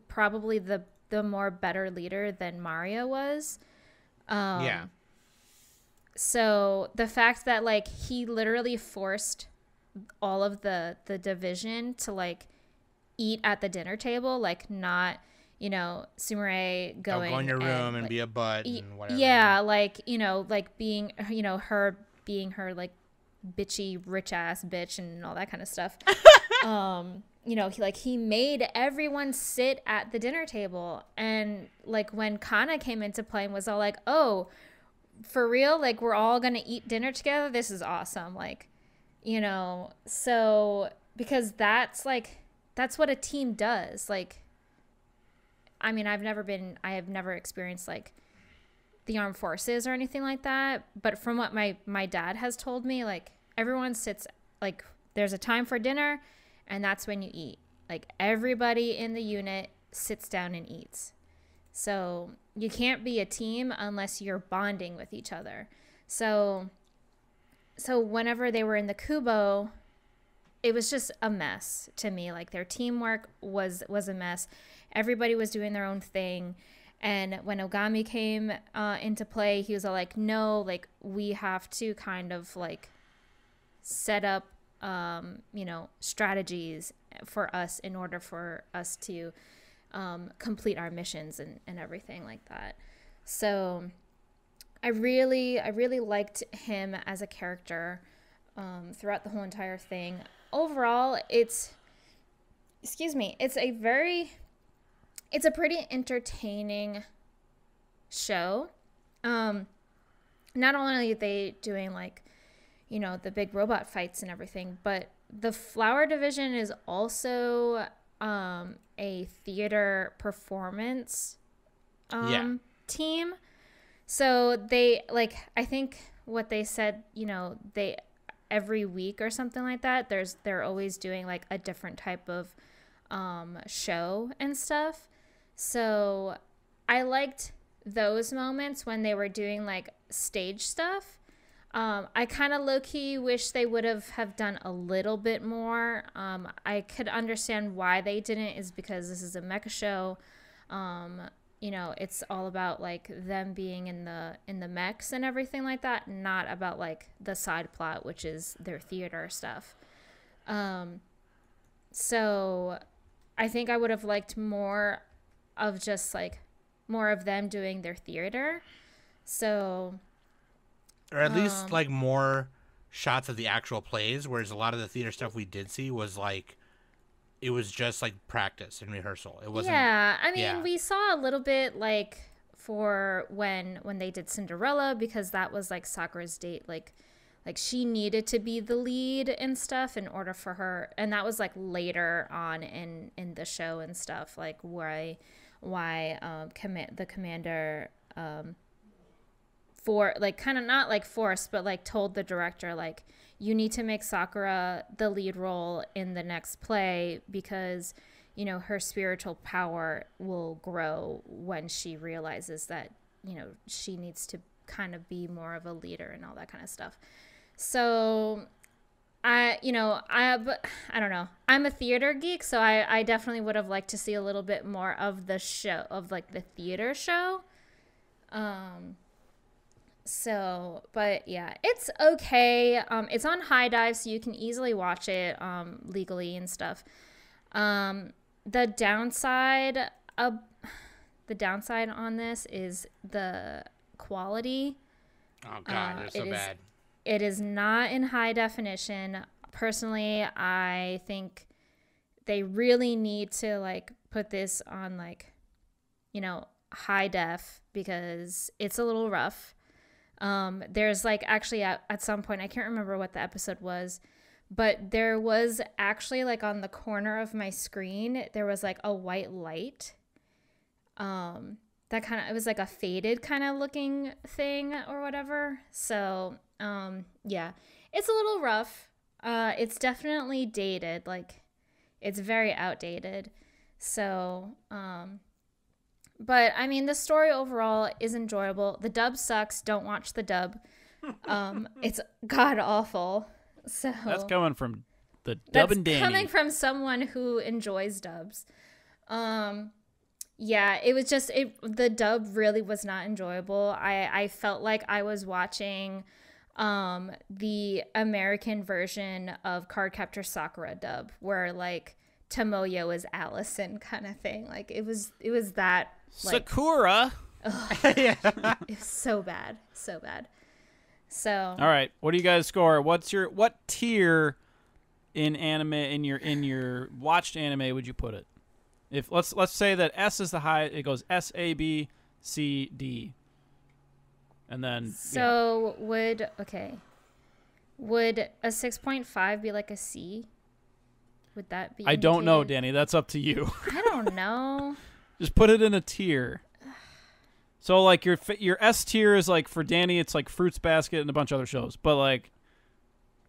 probably the more better leader than Maria was. Yeah. So the fact that he literally forced all of the division to eat at the dinner table, not Sumire go in your room and be a butt and whatever. Yeah, being her being her bitchy rich ass bitch and all that kind of stuff. He made everyone sit at the dinner table, and when Kana came into play and was all oh, for real, we're all gonna eat dinner together, this is awesome, so because that's what a team does. I have never experienced the armed forces or anything like that, but from what my dad has told me, everyone sits, there's a time for dinner, and that's when you eat. Everybody in the unit sits down and eats. So you can't be a team unless you're bonding with each other. So whenever they were in the Kubo, it was just a mess to me. Their teamwork was a mess. Everybody was doing their own thing. And when Ogami came into play, he was all no, we have to kind of set up, strategies for us in order for us to complete our missions and everything like that. So I really liked him as a character throughout the whole entire thing. Overall, it's a pretty entertaining show. Not only are they doing the big robot fights and everything, but the Flower Division is also a theater performance team. So they I think what they said, they every week or something like that, they're always doing a different type of show and stuff. So I liked those moments when they were doing stage stuff. I kind of low-key wish they would have done a little bit more. I could understand why they didn't, is because this is a mecha show. It's all about them being in the mechs and everything like that, not about the side plot, which is their theater stuff. So I think I would have liked more of just more of them doing their theater. So or at least more shots of the actual plays, whereas a lot of the theater stuff we did see was like, it was just like practice and rehearsal. It wasn't. Yeah, I mean, we saw a little bit like for when they did Cinderella, because that was like Sakura's date, like she needed to be the lead and stuff in order for her, and that was like later on in the show and stuff, like why the commander for like kind of not like forced, but like told the director like, you need to make Sakura the lead role in the next play because, you know, her spiritual power will grow when she realizes that, you know, she needs to kind of be more of a leader and all that kind of stuff. So I don't know. I'm a theater geek, so I definitely would have liked to see a little bit more of the show, of like the theater show. So, but yeah, it's okay. It's on High Dive, so you can easily watch it legally and stuff. The downside on this is the quality. Oh God, they're so bad. It is not in high definition. Personally, I think they really need to like put this on like, you know, high def, because it's a little rough. There's like actually at some point, I can't remember what the episode was, but there was actually like on the corner of my screen, there was like a white light. That kind of, it was like a faded kind of looking thing or whatever. So, yeah, it's a little rough. It's definitely dated. Like it's very outdated. So, but I mean, the story overall is enjoyable. The dub sucks. Don't watch the dub. It's god awful. So that's coming from the Dub and Dannie. That's coming from someone who enjoys dubs. Yeah, it was just the dub really was not enjoyable. I felt like I was watching the American version of Cardcaptor Sakura dub, where like Tomoyo is Allison kind of thing. Like it was that like, Sakura. Yeah. It's so bad. So all right, what do you guys score? What tier in anime in your watched anime would you put it? If let's say that S is the high, it goes S, A, B, C, D. And then so would a 6.5 be like a C? Would that be? I don't know, Danny. That's up to you. I don't know. Just put it in a tier. So like your S tier is like for Danny, it's like Fruits Basket and a bunch of other shows, but like,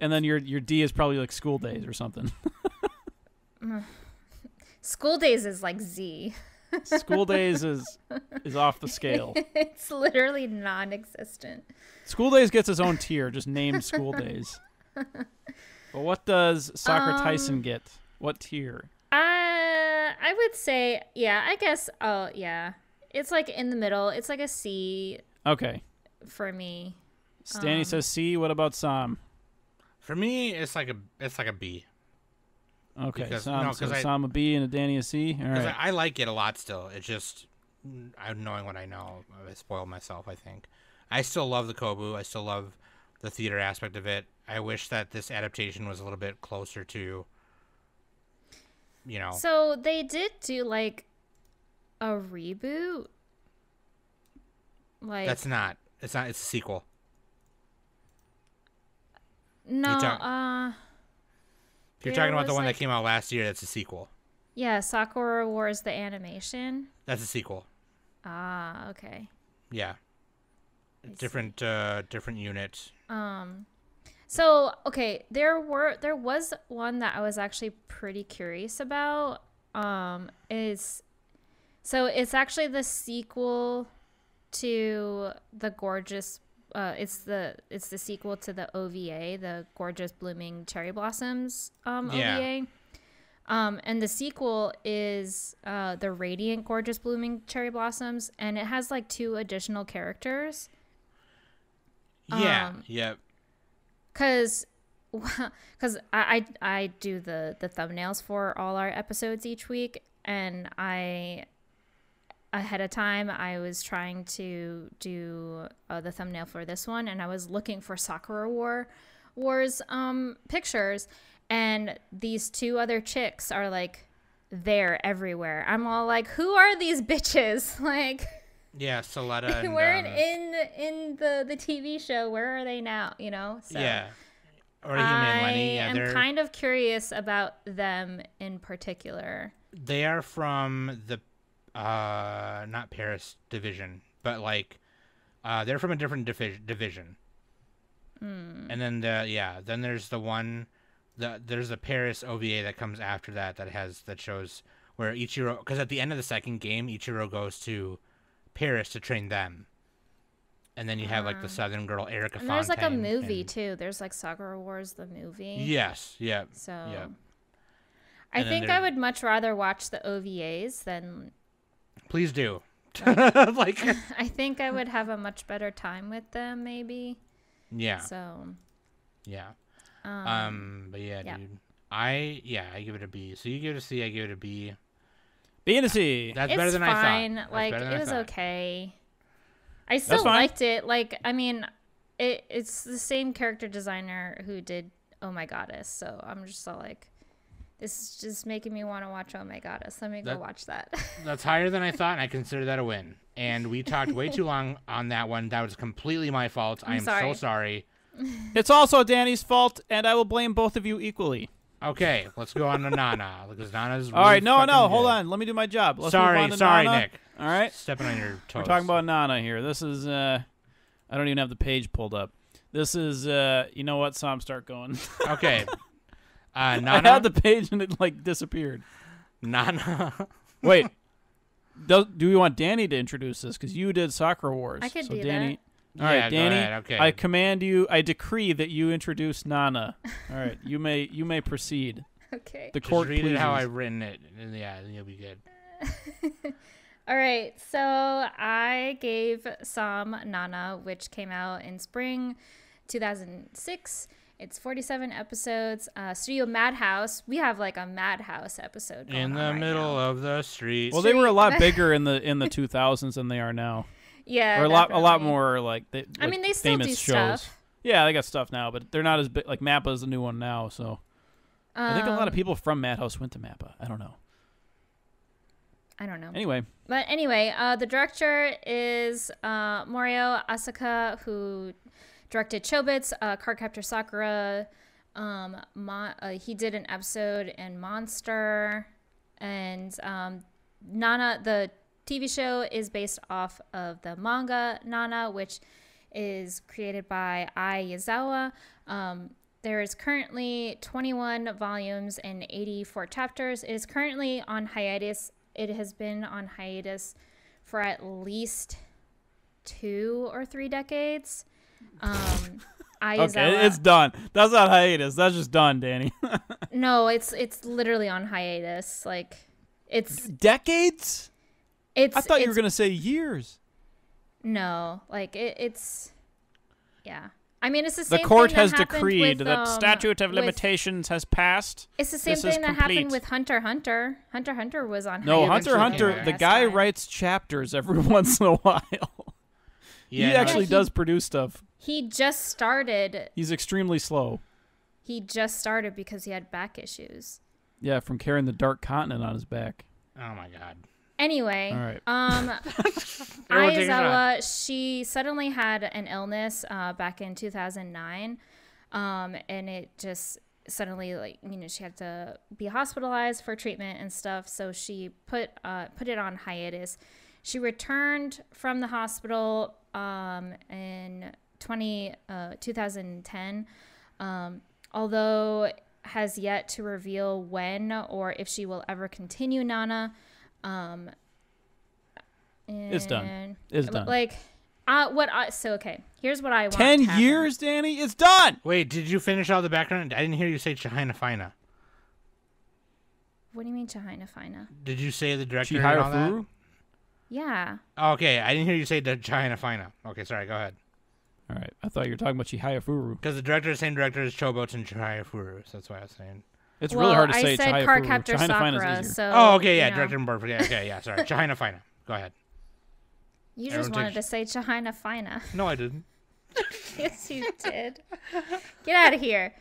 and then your D is probably like School Days or something. School Days is like Z. School Days is off the scale. It's literally non-existent. School Days gets its own tier, just named School Days. But what does Soccer Tyson get? What tier? I would say, yeah, I guess, oh, yeah. It's like in the middle. It's like a C. Okay. For me. Stanley says C. What about Som? For me, it's like a B. Okay, because, Som a B and a Danny a C. All right. I like it a lot still. It's just, knowing what I know, I spoiled myself, I think. I still love the Kobu. I still love the theater aspect of it. I wish that this adaptation was a little bit closer to, you know. So they did do like a reboot. Like it's a sequel. No, if you're talking about the one that came out last year, that's a sequel. Yeah, Sakura Wars the animation. That's a sequel. Ah, okay. Yeah. Different unit. So, okay, there was one that I was actually pretty curious about. It's actually the sequel to the gorgeous it's the sequel to the OVA, the Gorgeous Blooming Cherry Blossoms OVA. And the sequel is the Radiant Gorgeous Blooming Cherry Blossoms, and it has like 2 additional characters. Yeah. Yep. Cause I do the thumbnails for all our episodes each week, and ahead of time I was trying to do the thumbnail for this one, and I was looking for Sakura Wars pictures, and these two other chicks are like there everywhere. I'm all like, who are these bitches? Like, yeah, Soletta. They weren't in the TV show. Where are they now? You know? So yeah. Or Human Lenny. Yeah, I'm kind of curious about them in particular. They are from the not Paris division, but like they're from a different division. And then then there's the one there's the Paris OVA that comes after that shows where Ichiro, because at the end of the second game Ichiro goes to Paris to train them. And then you have like the Southern girl Erica Fontaine. And there's like a movie too. There's like Sakura Wars the movie. Yes, yeah. So yeah. I think I would much rather watch the OVAs than. Please do. Like I think I would have a much better time with them, maybe. Yeah. So. Yeah. But yeah, dude. I give it a B. So you give it a C. I give it a B. B and a C. That's better than I thought. Fine. Like it was okay. I still liked it. Like, I mean, it's the same character designer who did Oh My Goddess. So I'm just all like, this is just making me want to watch Oh My Goddess. Let me go watch that. That's higher than I thought, and I consider that a win. And we talked way too long on that one. That was completely my fault. I am so sorry. It's also Danny's fault, and I will blame both of you equally. Okay, let's go on to Nana, because Nana's really all right, no, good. hold on. Let me do my job. Let's sorry, move on to Nana. Nick. All right. Stepping on your toes. We're talking about Nana here. This is, I don't even have the page pulled up. This is, you know what, Som, start going. Okay. Nana. I had the page and it, like, disappeared. Nana. Wait. Do we want Danny to introduce this? Because you did Sakura Wars. I could so do Danny, that. All right, Danny, go ahead. Okay. I command you, I decree that you introduce Nana. All right, you may proceed. Okay. The court Just read pleases. it how I've written it, and then you'll be good. All right, so I gave Som Nana, which came out in spring 2006. It's 47 episodes. Studio Madhouse. We have like a Madhouse episode going in the on right middle now. of the street. Well, they were a lot bigger in the 2000s than they are now. Yeah, or a lot more like. They still famous do shows. stuff. Yeah, they got stuff now, but they're not as big. Like Mappa is the new one now, so. I think a lot of people from Madhouse went to Mappa. I don't know. Anyway. But anyway, the director is Morio Asaka, who directed Chobits, Cardcaptor Sakura. He did an episode in Monster. And Nana, the TV show, is based off of the manga Nana, which is created by Ai Yazawa. There is currently 21 volumes and 84 chapters. It is currently on hiatus. It has been on hiatus for at least 2 or 3 decades. Okay, it's done. That's not hiatus. That's just done, Danny. No, it's literally on hiatus. Like, it's decades. I thought you were gonna say years. No, like it's yeah. I mean, it's the same. The court thing has that decreed with, that statute of limitations has passed. It's the same thing that happened with Hunter x Hunter. Hunter x Hunter was on. No, Hunter x Hunter. The guy writes chapters every once in a while. Yeah, he actually does produce stuff. He just started. He's extremely slow. He just started because he had back issues. Yeah, from carrying the Dark Continent on his back. Oh my God. Anywai, all right. Ai Yazawa, she suddenly had an illness back in 2009, and it just suddenly, like, she had to be hospitalized for treatment and stuff. So she put it on hiatus. She returned from the hospital in 2010, although has yet to reveal when or if she will ever continue Nana. It's done. It's done. Like, okay. Here's what I want. 10 years, Danny. It's done. Wait, did you finish all the background? I didn't hear you say Chihina Fina. What do you mean Chihina Fina? Did you say the director and all that? Furu? Yeah. Okay, I didn't hear you say the Chihina Fina. Okay, sorry. Go ahead. All right, I thought you were talking about Chihaya Furu. Because the director is the same director as Chobot and Chihaya Furu, so that's why I was saying. It's really hard to say I said Chihaya Cardcaptor Furu. Sakura, so... Oh, okay, yeah, director and bird. Yeah, sorry. Chihina Fina. Go ahead. You just wanted to say Chihina Fina. No, I didn't. Yes, you did. Get out of here.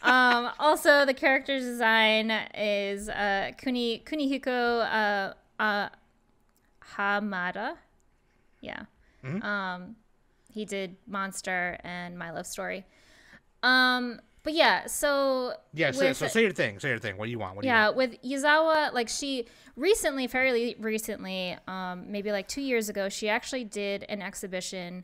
Also, the character design is Kunihiko Hamada. Yeah. Mm-hmm. He did Monster and My Love Story. But yeah, so yeah, so say your thing. Say your thing. What do you want? With Yazawa, like she recently, fairly recently, maybe like 2 years ago, she actually did an exhibition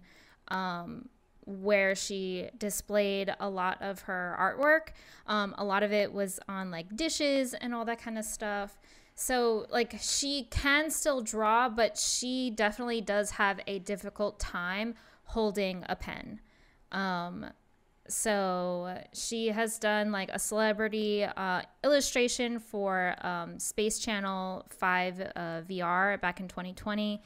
where she displayed a lot of her artwork. A lot of it was on like dishes and all that kind of stuff. So like she can still draw, but she definitely does have a difficult time holding a pen. So she has done like a celebrity illustration for Space Channel 5 VR back in 2020.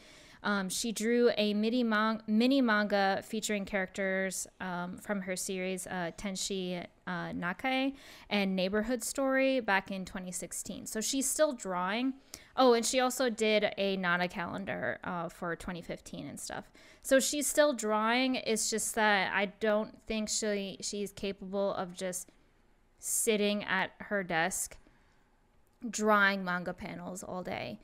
She drew a mini manga featuring characters from her series Tenshi Nakai and Neighborhood Story back in 2016. So she's still drawing. Oh, and she also did a Nana calendar for 2015 and stuff. So she's still drawing. It's just that I don't think she's capable of just sitting at her desk drawing manga panels all day.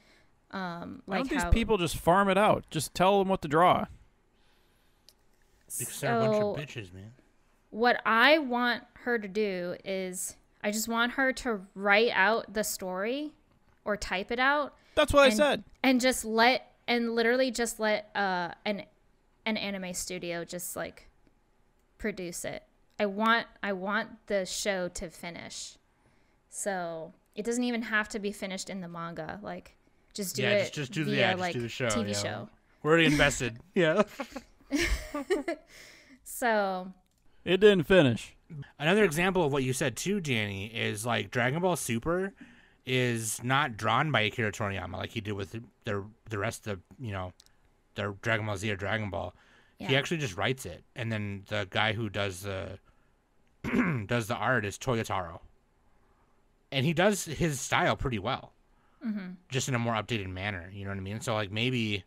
Why don't these people just farm it out? Just tell them what to draw. Because they're a bunch of bitches, man. What I want her to do is I just want her to write out the story or type it out. That's what I said. And literally just let an anime studio just like produce it. I want the show to finish. So it doesn't even have to be finished in the manga. Like just do it. Just do via, just do the show. TV show. We're already invested. Yeah. So it didn't finish. Another example of what you said too, Danny, is like Dragon Ball Super is not drawn by Akira Toriyama like he did with the rest of the Dragon Ball Z or Dragon Ball. Yeah. He actually just writes it, and then the guy who does the does the art is Toyotaro, and he does his style pretty well, just in a more updated manner. You know what I mean? So like maybe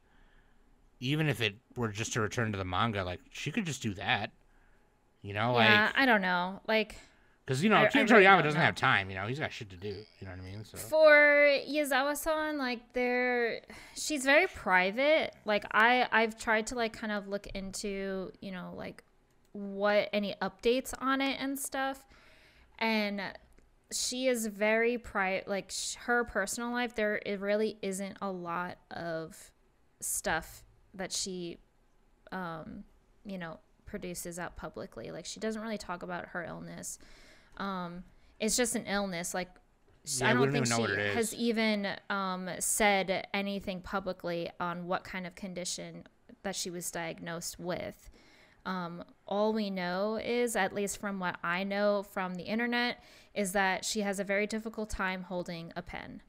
even if it were just to return to the manga, like she could just do that. Yeah, I don't know, like. Because, Akira Toriyama doesn't have time, he's got shit to do, you know what I mean? So. For Yazawa-san, like, she's very private. Like, I've tried to, like, kind of look into, like, what, any updates on it and stuff. And she is very private, like, her personal life, it really isn't a lot of stuff that she, produces out publicly. Like, she doesn't really talk about her illness. It's just an illness. Like, I don't think she has even said anything publicly on what kind of condition that she was diagnosed with. All we know is, at least from what I know from the internet, is that she has a very difficult time holding a pen.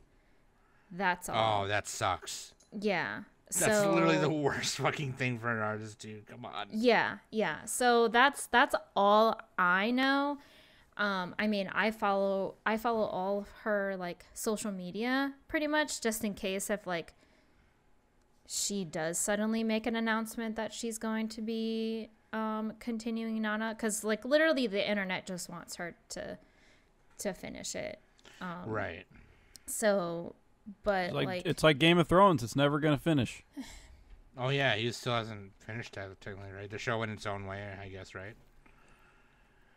That's all. Oh, that sucks. Yeah. That's literally the worst fucking thing for an artist, dude. Come on. Yeah. So that's all I know. I mean, I follow all of her like social media pretty much, just in case if like she does suddenly make an announcement that she's going to be continuing Nana, because like literally the internet just wants her to finish it. Right. So, but it's like Game of Thrones. It's never gonna finish. Oh yeah, he still hasn't finished that technically, right? The show went its own way, I guess, right?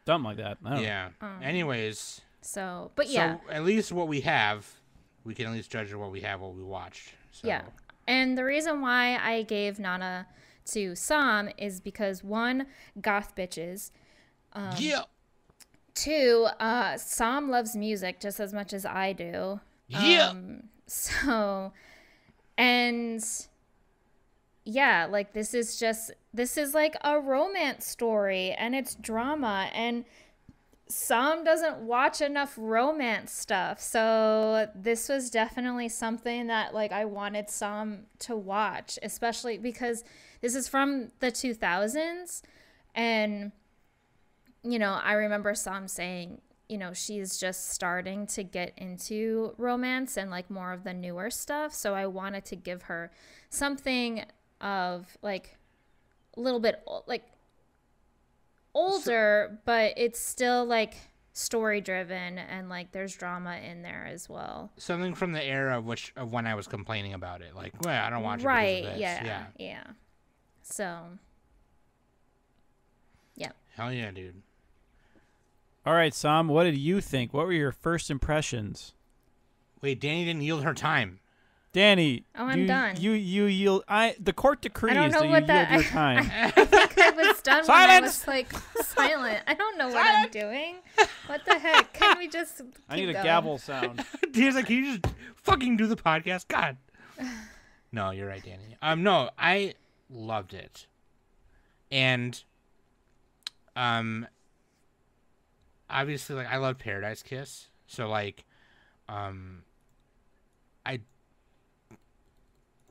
Something like that. Yeah. Anyways. So, but yeah. So at least what we have, we can at least judge what we have, what we watched. So. Yeah. And the reason why I gave Nana to Som is because, one, goth bitches. Yeah. Two, Som loves music just as much as I do. Yeah. And yeah, like this is like a romance story, and it's drama, and Som doesn't watch enough romance stuff. So this was definitely something that like I wanted Som to watch, especially because this is from the 2000s. And, I remember Som saying, she's just starting to get into romance and like more of the newer stuff. So I wanted to give her something of like a little bit like older, but it's still like story driven, and like there's drama in there as well. Something from the era of when I was complaining about it. Like, well, I don't watch it Right, because of this. yeah. So, yeah. Hell yeah, dude. All right, Som, what did you think? What were your first impressions? Wait, Dannie didn't yield her time. Dannie. Oh, I'm done. You yield. The court decrees I don't know that what you that, yield your time. I think I was done when I was like silent. I don't know what I'm doing. What the heck? Can we just keep I need a going? gavel sound. Danny's like, can you just fucking do the podcast? God. No, you're right, Dannie. No, I loved it. And, obviously, like, I love Paradise Kiss. So, like, I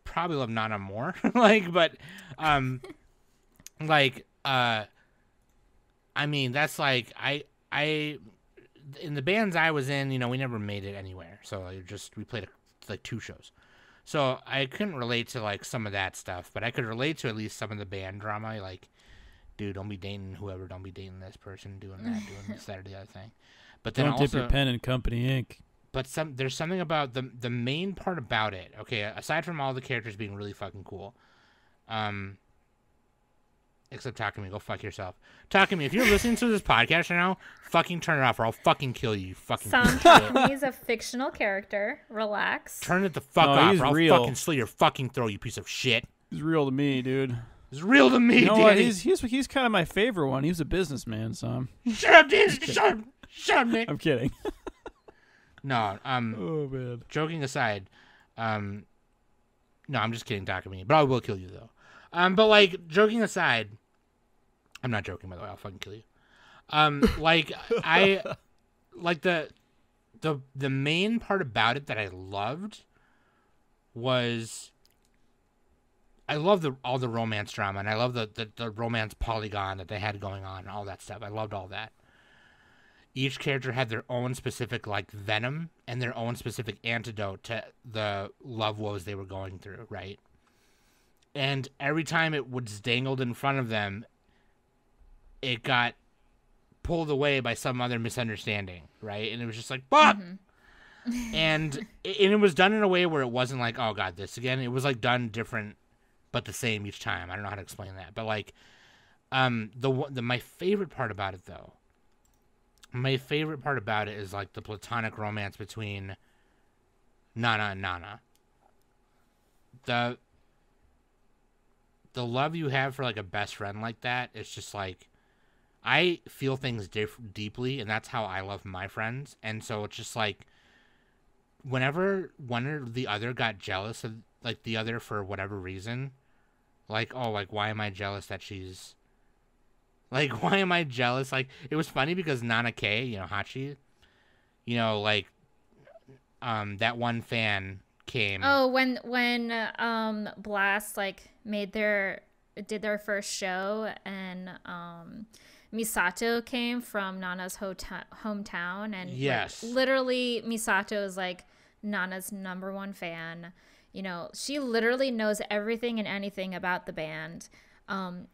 probably love Nana more. like, but, like, I mean, that's like, I, in the bands I was in, you know, we never made it anywhere. So we played like 2 shows. So I couldn't relate to like some of that stuff, but I could relate to at least some of the band drama. Like, dude, don't be dating whoever, don't be dating this person, doing that, doing this, that, or the other thing. But then don't dip your pen in Company Inc. But there's something about the main part about it. Okay, aside from all the characters being really fucking cool, except Takumi, go fuck yourself. Takumi, if you're listening to this podcast right now, fucking turn it off or I'll fucking kill you. You fucking Som Takumi is a fictional character. Relax. Turn it the fuck off or I'll real. fucking slit your fucking throat, you piece of shit. He's real to me, dude. It's real to me, You know Dannie. what? He's kind of my favorite one. He was a businessman, Som. Shut up, Dannie. Shut up, Nick. I'm kidding. No, Oh man. joking aside, no, I'm just kidding, Takumi. But I will kill you though. But like, joking aside, I'm not joking, by the way. I'll fucking kill you. Like I, like the main part about it that I loved was I love all the romance drama, and I love the romance polygon that they had going on and all that stuff. I loved all that. Each character had their own specific like venom and their own specific antidote to the love woes they were going through, right? And every time it was dangled in front of them, it got pulled away by some other misunderstanding, right? And it was just like, fuck! Mm-hmm. and it was done in a way where it wasn't like, oh god, this again. It was like done different, but the same each time. I don't know how to explain that. But like, my favorite part about it though, is like the platonic romance between Nana and Nana. The love you have for like a best friend like that, it's just like, I feel things deeply, and that's how I love my friends. And so it's just like, whenever one or the other got jealous of like the other for whatever reason, like, oh, like, why am I jealous that she's like, why am I jealous? Like, it was funny because Nana K, you know, Hachi, you know, like, that one fan came. Oh, when Blast like did their first show, and Misato came from Nana's hometown, and yes, like, literally Misato is like Nana's #1 fan. You know, she literally knows everything and anything about the band,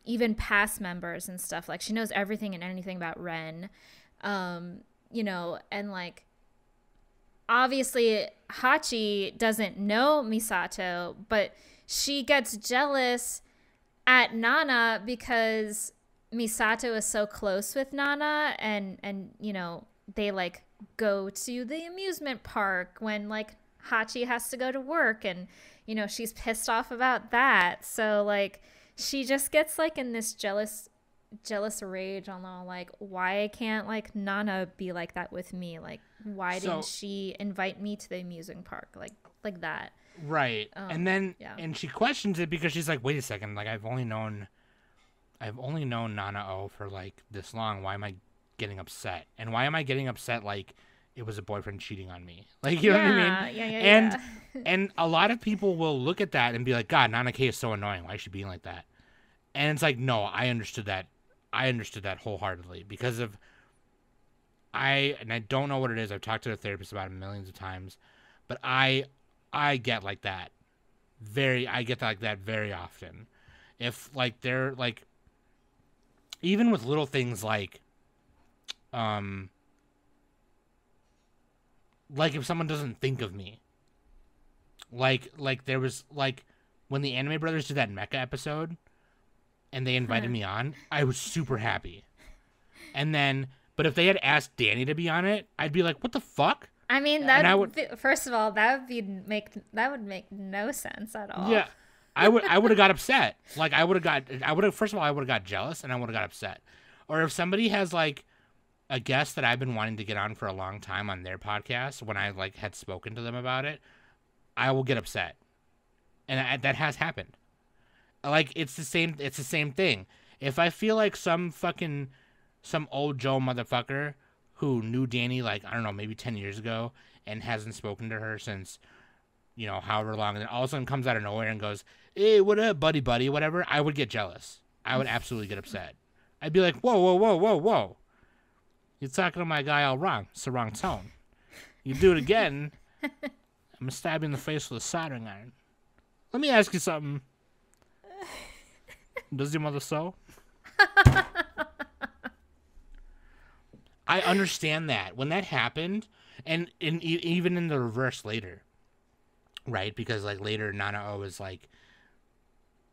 even past members and stuff. Like, she knows everything and anything about Ren, you know, and like, obviously Hachi doesn't know Misato, but she gets jealous at Nana because Misato is so close with Nana, and you know, they like go to the amusement park when like Hachi has to go to work, and you know, she's pissed off about that. So like, she just gets like in this jealous rage on all like, why can't like Nana be like that with me? Like, why didn't she invite me to the amusement park? Like that. Right. And then yeah. And she questions it because she's like, wait a second, like I've only known Nana O for like this long. Why am I getting upset? And why am I getting upset like it was a boyfriend cheating on me? Like, you know what I mean? Yeah. And a lot of people will look at that and be like, God, Nana K is so annoying. Why is she being like that? And it's like, no, I understood that. I understood that wholeheartedly because of I don't know what it is. I've talked to a therapist about it millions of times, but I get like that. I get like that very often. If like they're like, even with little things like if someone doesn't think of me, like there was like when the Anime Brothers did that mecha episode and they invited me on, I was super happy. And then, but if they had asked Danny to be on it, I'd be like, what the fuck? I mean, first of all, that would make no sense at all. Yeah, I would have got upset. Like first of all, I would have got jealous and I would have got upset. Or if somebody has like a guest that I've been wanting to get on for a long time on their podcast, when I like had spoken to them about it, I will get upset. And that has happened. Like it's the same thing. If I feel like some old Joe motherfucker who knew Danny, like, I don't know, maybe 10 years ago and hasn't spoken to her since, you know, however long, and then all of a sudden comes out of nowhere and goes, hey, what up, buddy, whatever, I would get jealous. I would absolutely get upset. I'd be like, whoa. You're talking to my guy all wrong. It's the wrong tone. You do it again, I'm going to stab you in the face with a soldering iron. Let me ask you something. Does your mother sew? I understand that. When that happened, and even in the reverse later, right? Because, like, later, Nana-O is, like,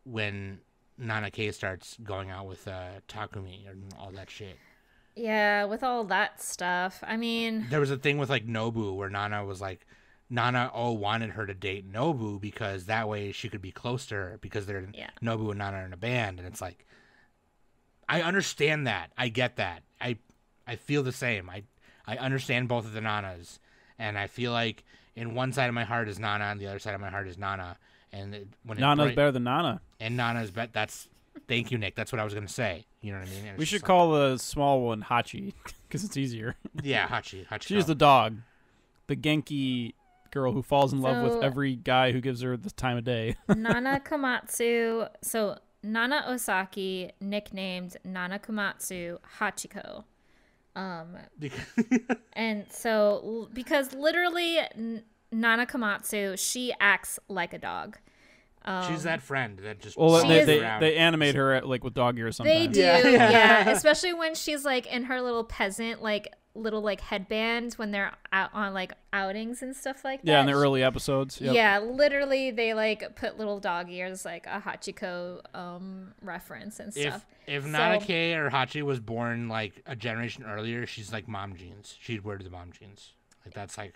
when Nana K starts going out with Takumi and all that shit. Yeah, with all that stuff. I mean... There was a thing with, like, Nobu where Nana was, like, Nana-O wanted her to date Nobu because that way she could be close to her because Nobu and Nana are in a band. And it's like, I understand that. I get that. I feel the same. I understand both of the Nanas, and I feel like in one side of my heart is Nana, and the other side of my heart is Nana. And when Nana's better than Nana, and Nana's that's. Thank you, Nick. That's what I was gonna say. You know what I mean? We should call the small one Hachi because it's easier. Yeah, Hachi. She's the dog, the Genki girl who falls in love with every guy who gives her the time of day. Nana Komatsu. So Nana Osaki, nicknamed Nana Komatsu Hachiko. And so because literally Nana Komatsu, she acts like a dog. She's that friend that just they animate her like with dog ears sometimes. They do, yeah. Especially when she's like in her little peasant little headband when they're out on like outings and stuff like that. Yeah, in the early episodes. Yep. Yeah, literally they like put little dog ears, like a Hachiko reference and stuff. If Nana K or Hachi was born like a generation earlier, she's like mom jeans. She'd wear the mom jeans. Like that's like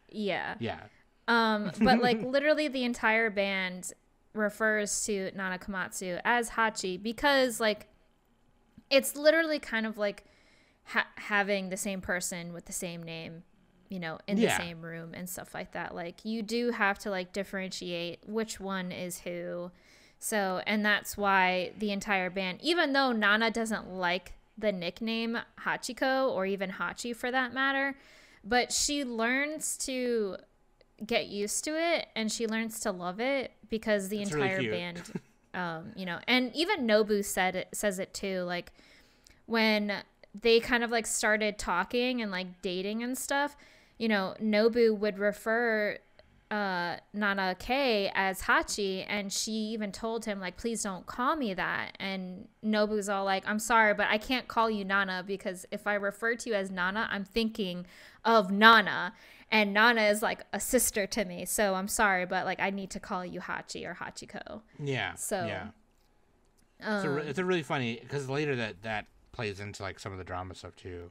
yeah. Yeah. But like literally the entire band refers to Nana Komatsu as Hachi because like it's literally kind of like having the same person with the same name, you know, in the same room and stuff like that. Like you do have to like differentiate which one is who. So, and that's why the entire band, even though Nana doesn't like the nickname Hachiko or even Hachi for that matter, but she learns to get used to it and she learns to love it because the entire band, you know, and even Nobu says it too. Like when they kind of like started talking and like dating and stuff, you know, Nobu would refer Nana K as Hachi, and she even told him like, please don't call me that. And Nobu's all like, I'm sorry, but I can't call you Nana because if I refer to you as Nana, I'm thinking of Nana, and Nana is like a sister to me, so I'm sorry, but like I need to call you Hachi or Hachiko. Yeah. So yeah, it's a really funny because later that plays into like some of the drama stuff too.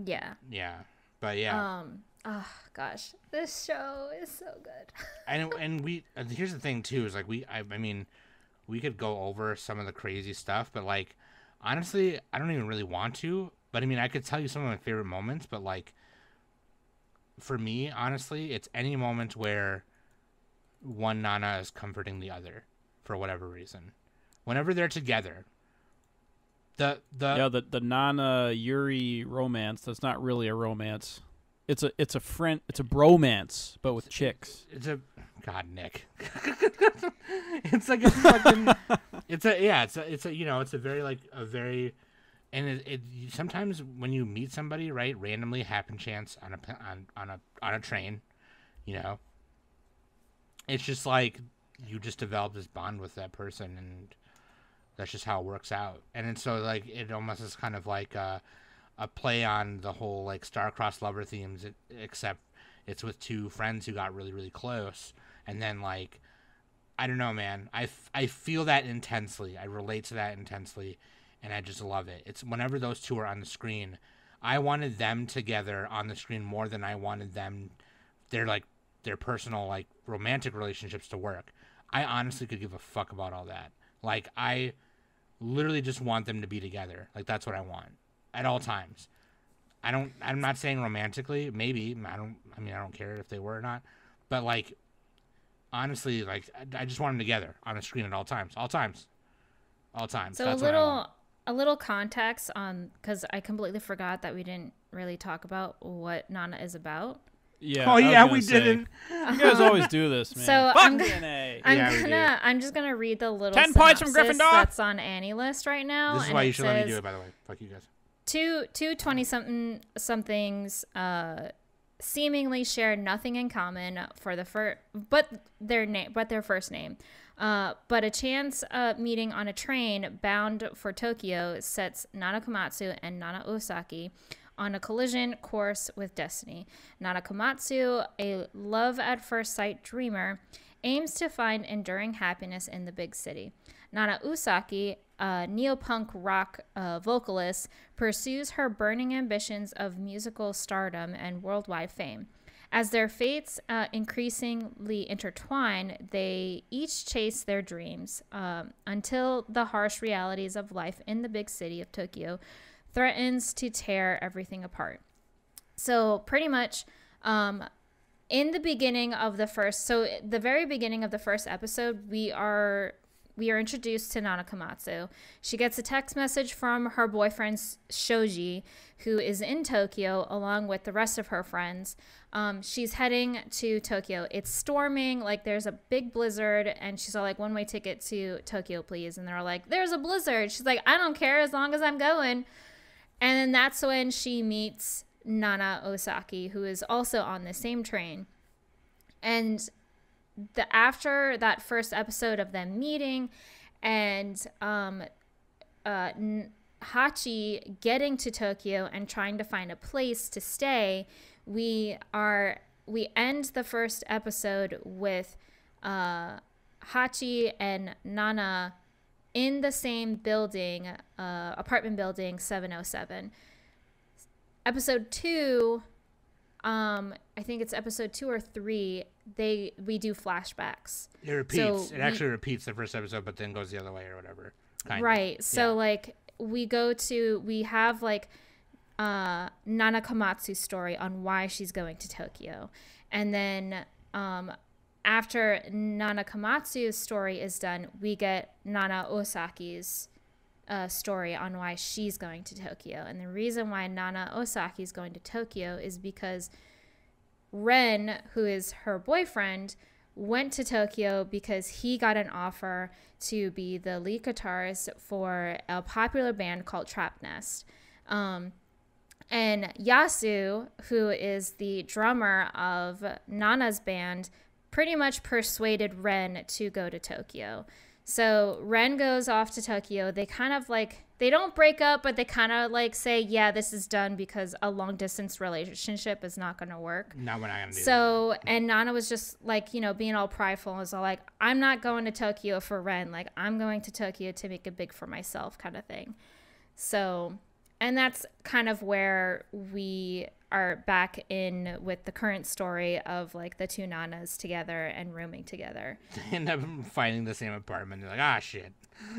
Yeah. Yeah, but yeah. Oh gosh, this show is so good. and we here's the thing too is like I mean we could go over some of the crazy stuff, but like honestly I don't even really want to. But I mean I could tell you some of my favorite moments, but like for me honestly it's any moment where one Nana is comforting the other for whatever reason. Whenever they're together. The Nana Yuri romance. That's not really a romance. It's a bromance, but with chicks. It's a God, Nick. It's like a fucking. It's a you know it's a very like a very, and it sometimes when you meet somebody right randomly happen chance on a train, you know. It's just like you just develop this bond with that person, and That's just how it works out. And it's so like it almost is kind of like a play on the whole like star-crossed lover themes, except it's with two friends who got really, really close. And then like, I don't know, man. I feel that intensely. I relate to that intensely, and I just love it. It's whenever those two are on the screen, I wanted them together on the screen more than I wanted them, their personal like romantic relationships to work. I honestly could give a fuck about all that. Like, I literally just want them to be together. Like, that's what I want at all times. I'm not saying romantically. Maybe I don't care if they were or not. But like, honestly, like I just want them together on a screen at all times. All times. So that's a little context on, because I completely forgot that we didn't really talk about what Nana is about. Yeah. Oh yeah, we didn't. You guys always do this, man. So DNA. I'm just gonna read the little 10 points from Gryffindor that's on Annie List right now. This is why you should let me do it, by the way. Fuck you guys. Two 20-somethings seemingly share nothing in common but their first name. But a chance meeting on a train bound for Tokyo sets Nana Komatsu and Nana Osaki on a collision course with destiny. Nana Komatsu, a love at first sight dreamer, aims to find enduring happiness in the big city. Nana Osaki, a neopunk rock vocalist, pursues her burning ambitions of musical stardom and worldwide fame. As their fates increasingly intertwine, they each chase their dreams until the harsh realities of life in the big city of Tokyo threatens to tear everything apart. So pretty much in the beginning of the very beginning of the first episode, we are introduced to Nana Komatsu. She gets a text message from her boyfriend Shoji, who is in Tokyo along with the rest of her friends. She's heading to Tokyo. It's storming, like there's a big blizzard, and she's all like, one-way ticket to Tokyo, please. And they're all like, there's a blizzard. She's like, I don't care as long as I'm going. And then that's when she meets Nana Osaki, who is also on the same train. And after that first episode of them meeting and Hachi getting to Tokyo and trying to find a place to stay, we end the first episode with Hachi and Nana in the same building, apartment building 707. Episode 2, I think it's episode 2 or 3, we do flashbacks. It repeats. It actually repeats the first episode, but then goes the other way or whatever. Right. So like we have like Nana Komatsu's story on why she's going to Tokyo, and then after Nana Komatsu's story is done, we get Nana Osaki's story on why she's going to Tokyo. And the reason why Nana Osaki is going to Tokyo is because Ren, who is her boyfriend, went to Tokyo because he got an offer to be the lead guitarist for a popular band called Trap Nest. And Yasu, who is the drummer of Nana's band, pretty much persuaded Ren to go to Tokyo. So Ren goes off to Tokyo. They kind of like, they don't break up, but they kind of like say, yeah, this is done because a long distance relationship is not going to work. No, we're not going to do so, that. And Nana was just like, you know, being all prideful and was all like, I'm not going to Tokyo for Ren. Like, I'm going to Tokyo to make it big for myself kind of thing. So, and that's kind of where we are back in with the current story of like the two Nanas together and rooming together. They end up finding the same apartment. They're like, ah, shit.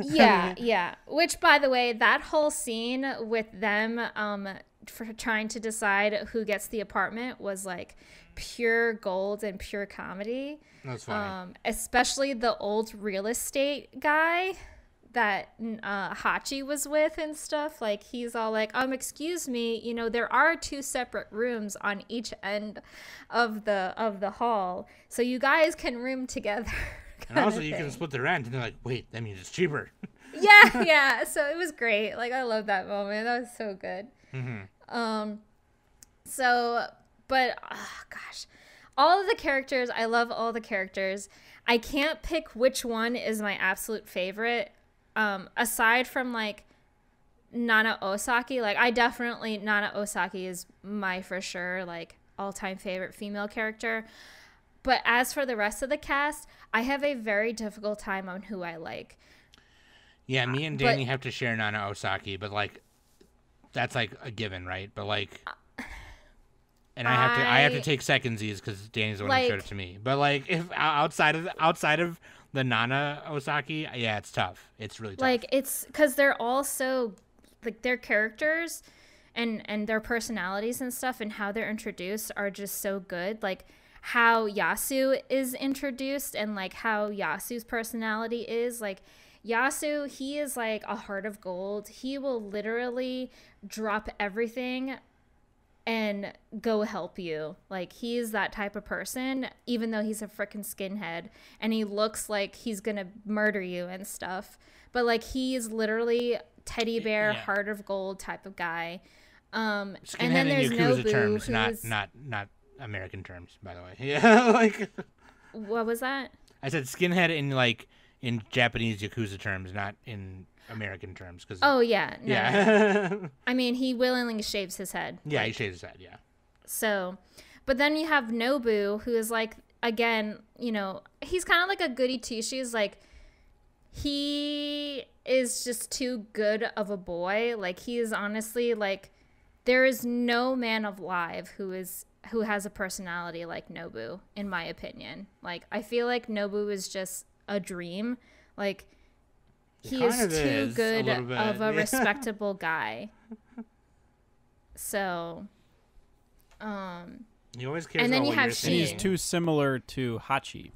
Yeah. Which, by the way, that whole scene with them for trying to decide who gets the apartment was like pure gold and pure comedy. That's funny. Especially the old real estate guy that Hachi was with and stuff. Like, he's all like, excuse me, you know, there are 2 separate rooms on each end of the hall, so you guys can room together. And also you can split the rent. And they're like, wait, that means it's cheaper. Yeah. So it was great. Like, I love that moment. That was so good. Mm-hmm. But gosh, all of the characters, I love all the characters. I can't pick which one is my absolute favorite. aside from like Nana Osaki, like I definitely, Nana Osaki is my for sure like all-time favorite female character. But as for the rest of the cast, I have a very difficult time on who I like. Yeah, me and Danny have to share Nana Osaki, but like that's like a given, right? But like, and I have to take secondsies because Danny's the one who showed it to me. But like, if outside of the Nana Osaki, yeah, it's tough. It's really tough. Like it's because they're all so like their characters and their personalities and stuff and how they're introduced are just so good. Like how Yasu is introduced and like how Yasu's personality is. Like Yasu, he is like a heart of gold. He will literally drop everything and go help you. Like he's that type of person, even though he's a freaking skinhead and he looks like he's gonna murder you and stuff. But like he's literally teddy bear, heart of gold type of guy. And then there's Nobu, terms, not American terms, by the way. Yeah, like what was that? I said skinhead in Japanese Yakuza terms, not in American terms. Cause, oh yeah, no. Yeah. I mean, he willingly shaves his head. Yeah, he shaves his head. Yeah. So, but then you have Nobu, who is like, again, you know, he's kind of like a goody two shoes. Like he is just too good of a boy. Like he is honestly like, there is no man alive who has a personality like Nobu, in my opinion. Like I feel like Nobu is just a dream. Like he is too good of a respectable guy. So he always cares and then about you what have you're Shin. thinking. He's too similar to Hachi.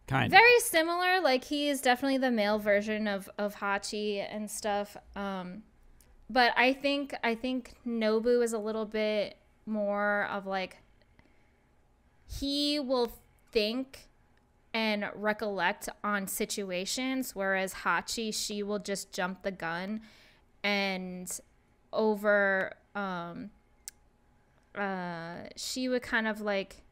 Kind of. Very similar. Like he is definitely the male version of Hachi and stuff. But I think Nobu is a little bit more of like, he will think and recollect on situations, whereas Hachi, she will just jump the gun and she would kind of like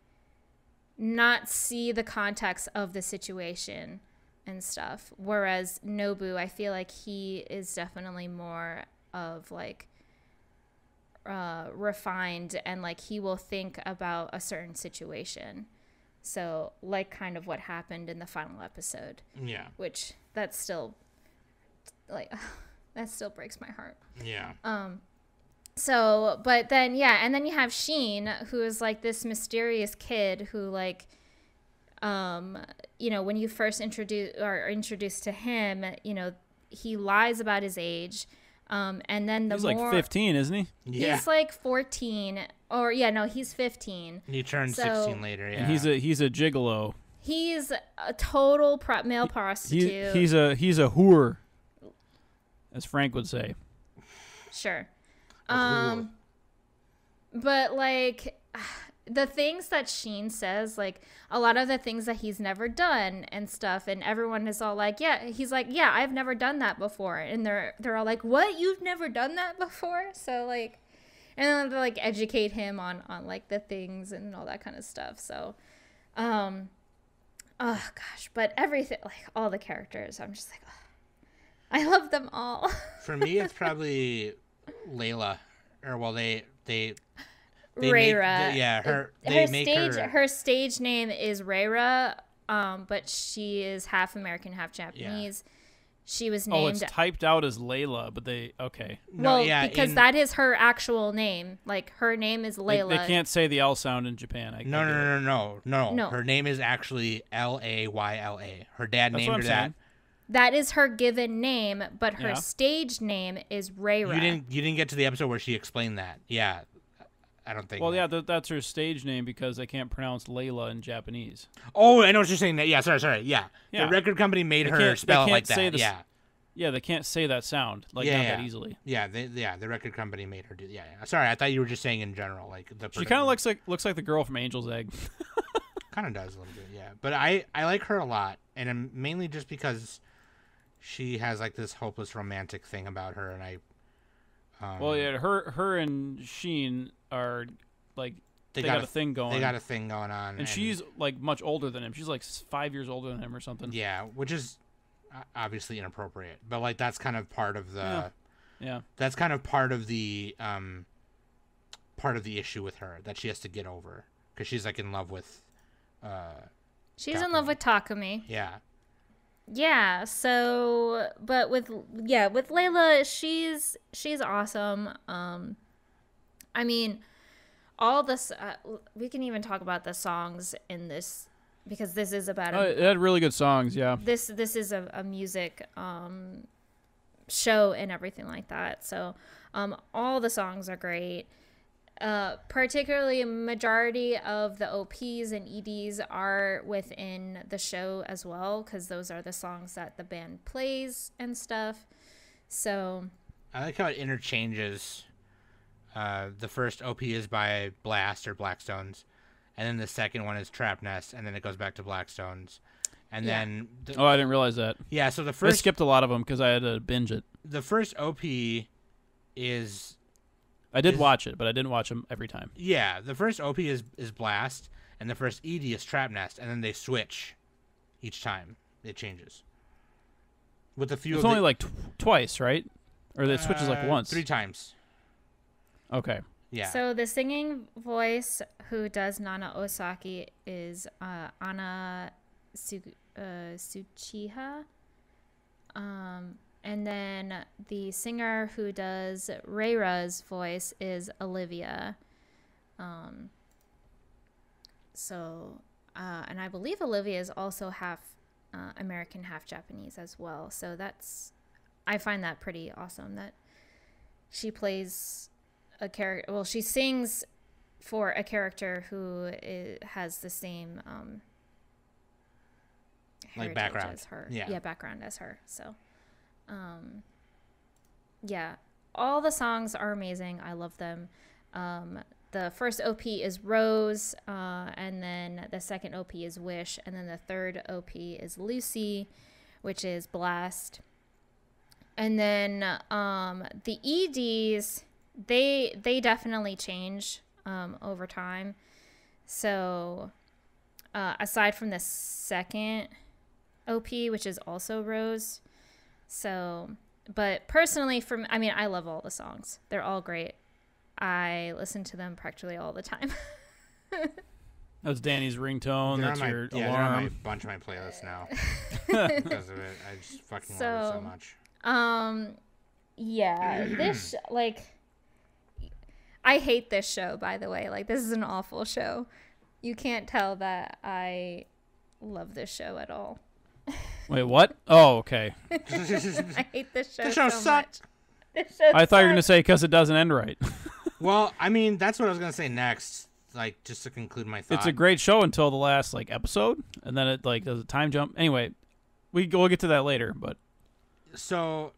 not see the context of the situation and stuff. Whereas Nobu, I feel like he is definitely more of like refined and like he will think about a certain situation. So like kind of what happened in the final episode. Yeah. Which that's still like that still breaks my heart. Yeah. So, but then, yeah, and then you have Sheen, who is like this mysterious kid who, like, you know, when you first introduced to him, you know, he lies about his age. And then he's like 15, isn't he? Yeah. He's like 14, or yeah, no, he's 15. He turned 16 later. Yeah. And he's a gigolo. He's a total male prostitute. He's a whore, as Frank would say. Sure. But like the things that Sheen says, like a lot of the things that he's never done and stuff, and everyone is all like, yeah, he's like, yeah, I've never done that before, and they're all like, what, you've never done that before? So like, and then they like educate him on like the things and all that kind of stuff. So oh gosh, but everything, like all the characters, I'm just like, oh, I love them all. For me, it's probably Layla, or well, they Rayra. Her stage name is Rayra, but she is half American, half Japanese. Yeah. She was named. Oh, it's typed out as Layla, but okay. Well, because that is her actual name. Like her name is Layla. They can't say the L sound in Japan. No. Her name is actually Layla. Her dad named her that. That is her given name, but her stage name is Rayra. You didn't get to the episode where she explained that. Yeah. I don't think. Well, yeah, that's her stage name because they can't pronounce Layla in Japanese. Oh, I know what you're saying. Yeah, sorry. Yeah. The record company made her spell it like that. Yeah, they can't say that sound that easily. Yeah, the record company made her do. Yeah. Sorry, I thought you were just saying in general, like the. She kind of looks like the girl from Angel's Egg. Kind of does a little bit, yeah. But I like her a lot, and mainly just because she has like this hopeless romantic thing about her, and I. Well, yeah, her and Sheen are like they got a thing going. They got a thing going on, and she's like much older than him. She's like 5 years older than him or something. Yeah, which is obviously inappropriate, but like that's kind of part of the yeah. That's kind of part of the issue with her that she has to get over because she's like in love with she's Takumi. in love with Takumi. Yeah. Yeah, so but with Layla, she's awesome. I mean, all this we can even talk about the songs in this because this is about it had really good songs, yeah. This is a music show and everything like that. So all the songs are great. Particularly a majority of the OPs and EDs are within the show as well because those are the songs that the band plays and stuff. So I like how it interchanges. The first OP is by Blast or Blackstones, and then the second one is Trap Nest, and then it goes back to Blackstones. And then I didn't realize that. Yeah, so the I first skipped a lot of them because I had to binge it. The first OP is I did watch it, but I didn't watch them every time. Yeah, the first OP is Blast, and the first ED is Trap Nest, and then they switch each time. It changes. With a few. It's only like twice, right? Or it switches like once. 3 times. Okay. Yeah. So the singing voice who does Nana Osaki is Ana Tsuchiha. And then the singer who does Reira's voice is Olivia. And I believe Olivia is also half American, half Japanese as well. So I find that pretty awesome that she plays a character. Well, she sings for a character who has the same like background as her. Yeah, background as her. So. Yeah, all the songs are amazing. I love them. The first OP is Rose, and then the second OP is Wish, and then the third OP is Lucy, which is Blast. And then the EDs, they definitely change over time. So aside from the second OP, which is also Rose. So, but personally, I love all the songs. They're all great. I listen to them practically all the time. That's Danny's ringtone. That's your alarm. They're on my bunch of my playlists now because of it. I just fucking love it so much. Yeah, this I hate this show. By the way, this is an awful show. You can't tell that I love this show at all. Wait, what? Oh, okay. I hate this show. The show so sucked. Much. This show I thought you were going to say because it doesn't end right. Well, I mean, that's what I was going to say next, just to conclude my thought. It's a great show until the last, episode, and then it, does a time jump. Anyway, we'll get to that later, but... So,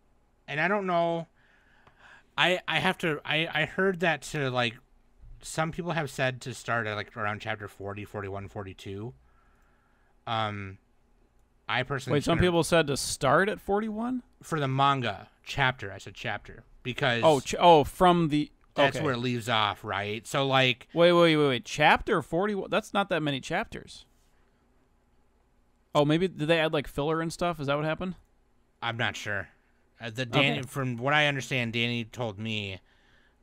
and I don't know... I heard that to, some people have said to start at, around chapter 40, 41, 42. I personally... Wait, some people said to start at 41? For the manga chapter. I said chapter. Because... from the... That's where it leaves off, right? So, Wait. Chapter 41? That's not that many chapters. Oh, maybe... Did they add, filler and stuff? Is that what happened? I'm not sure. From what I understand, Danny told me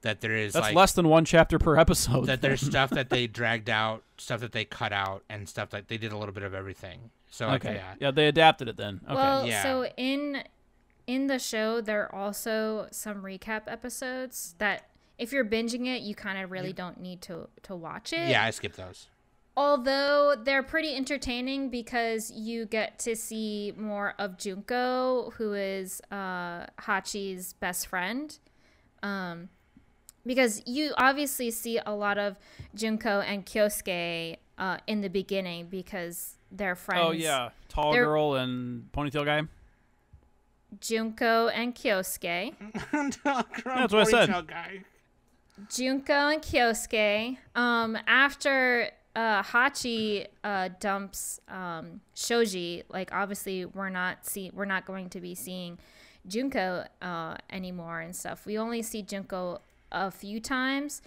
that there is, That's less than one chapter per episode. That there's stuff that they dragged out, stuff that they cut out, and stuff that they did a little bit of everything. So yeah, they adapted it then. Okay. Well, so in the show, there are also some recap episodes that if you're binging it, you kind of really don't need to watch it. Yeah, I skipped those. Although they're pretty entertaining because you get to see more of Junko, who is Hachi's best friend. Because you obviously see a lot of Junko and Kyosuke in the beginning because they're friends. Oh, yeah. Tall girl and ponytail guy. Junko and Kyosuke. That's what I said. Guy. Junko and Kyosuke. After Hachi dumps Shoji, obviously we're not going to be seeing Junko anymore and stuff. We only see Junko a few times.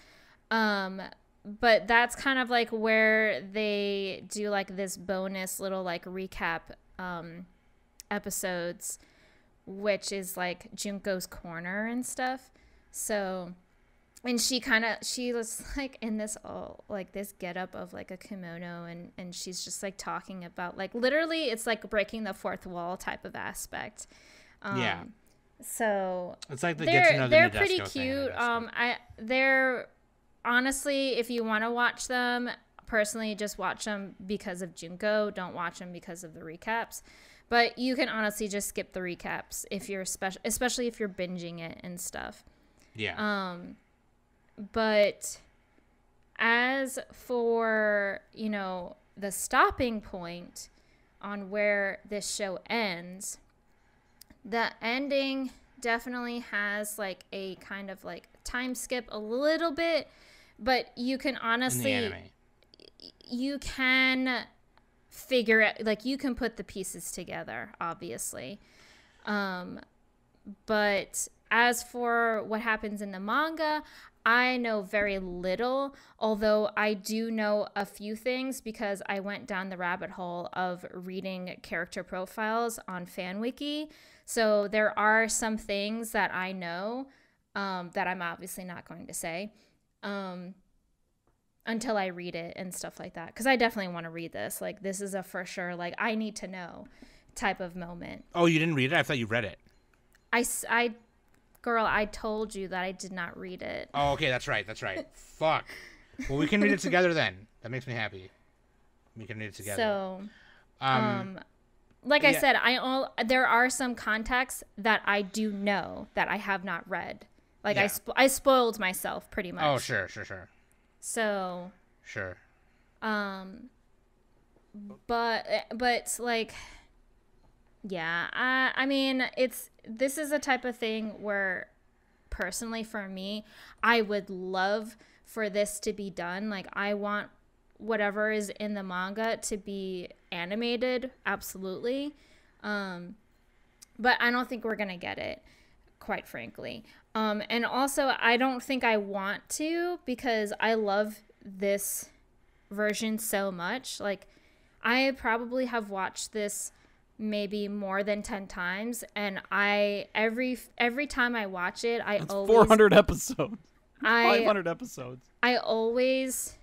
But that's kind of where they do this bonus little recap episodes, which is like Junko's corner and stuff. So, and she was like in this this getup of like a kimono, and she's just like talking about like literally it's like breaking the fourth wall type of aspect. Yeah. So it's like they're pretty cute. They're honestly, if you want to watch them, personally, just watch them because of Junko. Don't watch them because of the recaps. But you can honestly just skip the recaps if you're especially if you're binging it and stuff. Yeah. But as for, the stopping point on where this show ends, the ending definitely has like a kind of like time skip a little bit, but you can honestly, in the anime. You can figure it, like you can put the pieces together, obviously. But as for what happens in the manga, I know very little, although I do know a few things because I went down the rabbit hole of reading character profiles on FanWiki. So there are some things that I know that I'm obviously not going to say until I read it and stuff like that. Because I definitely want to read this. Like, this is a for sure, like, I need to know type of moment. Oh, you didn't read it? I thought you read it. Girl, I told you that I did not read it. Oh, okay, that's right. Fuck. Well, we can read it together then. That makes me happy. We can read it together. So, I said, there are some contexts that I do know that I have not read. Like, yeah. I spoiled myself pretty much. Oh, sure. So. Sure. But like, yeah, I mean, this is a type of thing where, personally for me, I would love for this to be done. Like, I want whatever is in the manga to be animated, absolutely. But I don't think we're gonna get it, quite frankly. And also, I don't think I want to, because I love this version so much. Like, I probably have watched this maybe more than 10 times, and every time I watch it, That's 400 episodes. 500 episodes. I always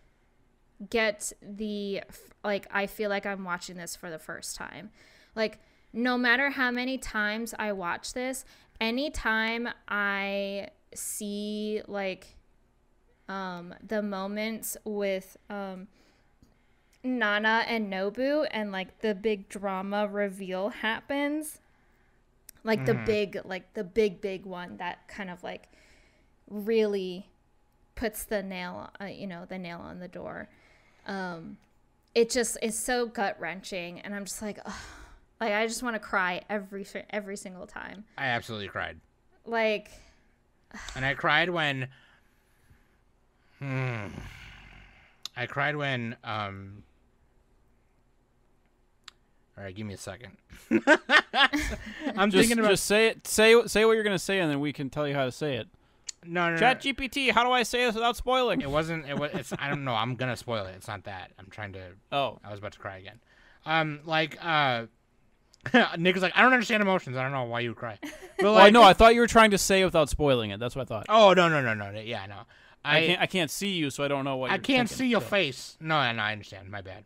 get I feel like I'm watching this for the first time. Like, no matter how many times I watch this, anytime I see like the moments with Nana and Nobu, and like the big drama reveal happens, like the big one that kind of like really puts the nail on the door. It just is so gut wrenching, and I'm just like, ugh. Like, I just want to cry every single time. I absolutely cried. Like, and I cried when all right, give me a second. I'm thinking about. Just say it. Say what you're gonna say, and then we can tell you how to say it. No. Chat GPT. How do I say this without spoiling? It's. I don't know. I'm gonna spoil it. It's not that. I'm trying to. Oh. I was about to cry again. Nick was like, I don't understand emotions. I don't know why you would cry. But I know. I thought you were trying to say it without spoiling it. That's what I thought. Oh no. Yeah, no. I can't see you, so I don't know what. I can't see your face. No, I understand. My bad.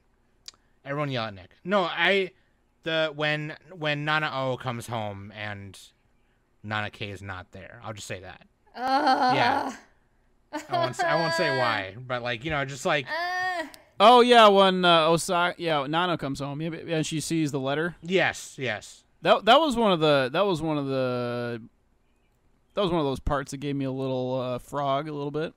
Everyone yell at Nick. No, when Nana O comes home and Nana K is not there. I'll just say that. Yeah. I won't say why, but like, just like. Oh yeah, when Nana comes home, and she sees the letter. Yes. That was one of those parts that gave me a little frog a little bit.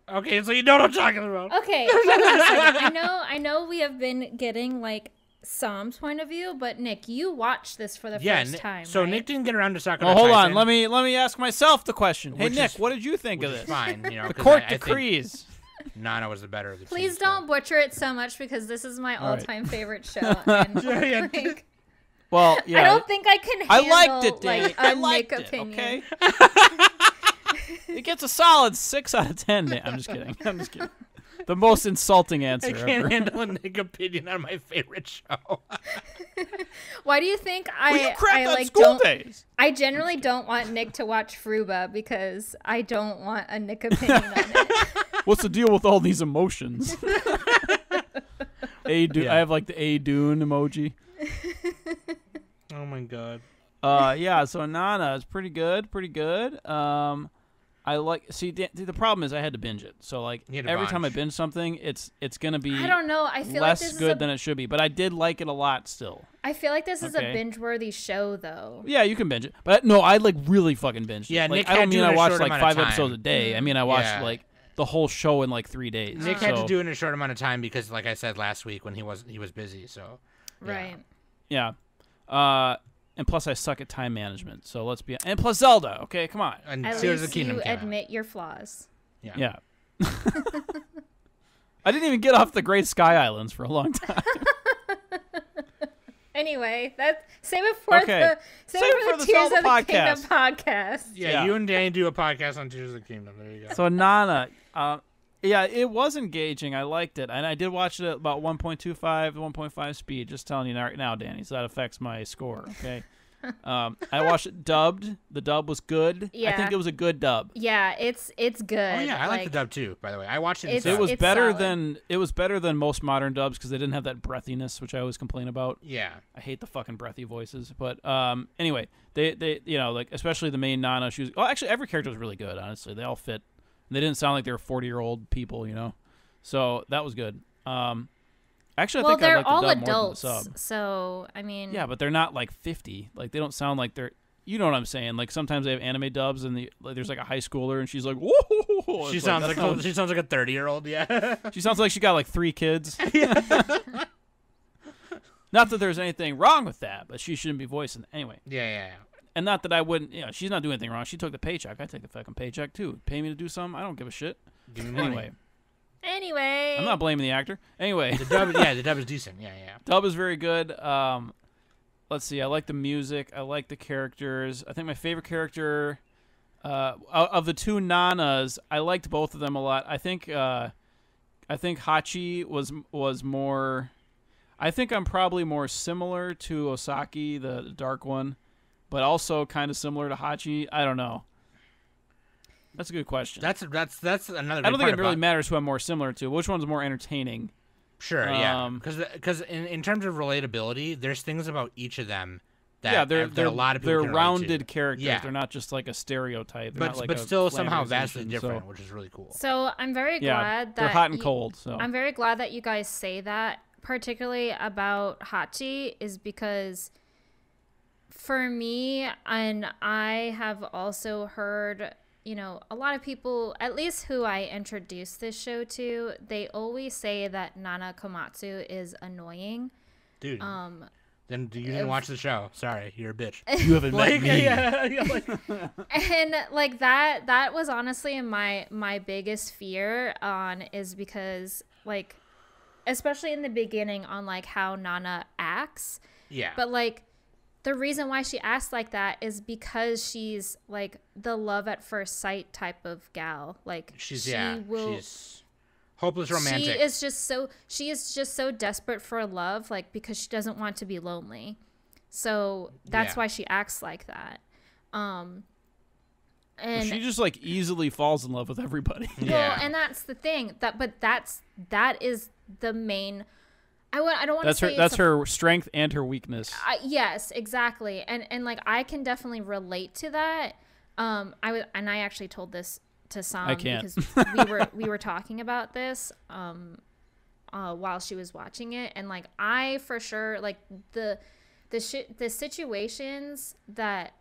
Okay, so you know what I'm talking about. Okay, hold on a second. I know we have been getting like Som's point of view, but Nick, you watched this for the first time. So right? Nick didn't get around to Sakura. Oh, hold on. Let me ask myself the question. Hey Nick, what did you think of this? Fine, the court decrees. Nana was the better of the two. Please don't butcher it so much, because this is my all-time favorite show. And, like, well, yeah. I don't think I can handle I liked it, Danny. like, I a liked Nick it, opinion. okay? It gets a solid 6 out of 10. I'm just kidding. The most insulting answer I can't ever. handle a Nick opinion on my favorite show. Why do you think You crapped I on like school don't? days. I generally don't want Nick to watch Fruba because I don't want a Nick opinion on it. What's the deal with all these emotions? I have like the A-Dune emoji. Oh my god. Yeah, so Nana is pretty good. I like the problem is I had to binge it. So like every time I binge something, it's gonna be I don't know. I feel less like this good is than it should be. But I did like it a lot still. I feel like this is a binge-worthy show, though. Yeah, you can binge it. But no, I like really fucking binged it. Yeah, like, Nick I don't had to mean in I a watched short like amount of 5 time. episodes a day. I mean I watched like the whole show in like 3 days. Nick had to do it in a short amount of time because, like I said last week, when he was busy. So Right. Yeah. And plus I suck at time management. So let's be and plus Zelda. Okay, come on. And At Tears of least the Kingdom you came out. admit your flaws. Yeah. I didn't even get off the Great Sky Islands for a long time. Anyway, save it for the Tears Zelda of the podcast. Kingdom podcast. Yeah, you and Danny do a podcast on Tears of the Kingdom. There you go. So Nana, yeah, it was engaging. I liked it, and I did watch it at about 1.25, 1.5 speed. Just telling you right now, Danny, so that affects my score. Okay. I watched it dubbed. The dub was good. Yeah. I think it was a good dub. Yeah, it's good. Oh yeah, I like the dub too. By the way, I watched it. It was It's better solid. than most modern dubs because they didn't have that breathiness, which I always complain about. Yeah. I hate the fucking breathy voices. But anyway, they like especially the main Nana. She was actually every character was really good. Honestly, they all fit. They didn't sound like they were 40-year-old people, So that was good. Actually, I think I like the dub all more than the adults, sub. so I mean. Yeah, but they're not like 50. Like they don't sound like they're. You know what I'm saying? Like sometimes they have anime dubs, and there's like a high schooler, and she's like, "Whoa!" She sounds like a 30-year-old. Yeah. She sounds like she got like 3 kids. Not that there's anything wrong with that, but she shouldn't be voicing anyway. Yeah. And not that I wouldn't. She's not doing anything wrong. She took the paycheck. I take the fucking paycheck too. Pay me to do something. I don't give a shit. Give me money. Anyway. I'm not blaming the actor. Anyway. The dub is decent. Yeah. Dub is very good. Let's see. I like the music. I like the characters. I think my favorite character of the 2 Nanas, I liked both of them a lot. I think Hachi was more. I think I'm probably more similar to Osaki, the dark one, but also kind of similar to Hachi. I don't know. That's a good question. That's another. I don't think it really matters who I'm more similar to. Which one's more entertaining? Sure, yeah. Because in terms of relatability, there's things about each of them that they're a lot of people they're can rounded relate to. characters. Yeah. They're not just like a stereotype. They're not like but a still somehow glamorization, vastly different, so- which is really cool. So I'm very glad that they're hot and cold. So I'm very glad that you guys say that, particularly about Hachi, is because for me, and I have also heard, a lot of people, at least who I introduced this show to, they always say that Nana Komatsu is annoying. Dude. Then you didn't watch the show. Sorry, you're a bitch. you haven't met me. And like that was honestly my biggest fear is because like, especially in the beginning on like how Nana acts. Yeah. But like the reason why she acts like that is because she's like the love at first sight type of gal. Like she's hopeless romantic. She is just so desperate for love, like because she doesn't want to be lonely. So that's why she acts like that. And she just like easily falls in love with everybody. Well, and that's the thing that is the main. I don't want to say that's her strength and her weakness. Yes, exactly, and like I can definitely relate to that. I actually told this to Som because we were talking about this while she was watching it, and like I for sure like the situations that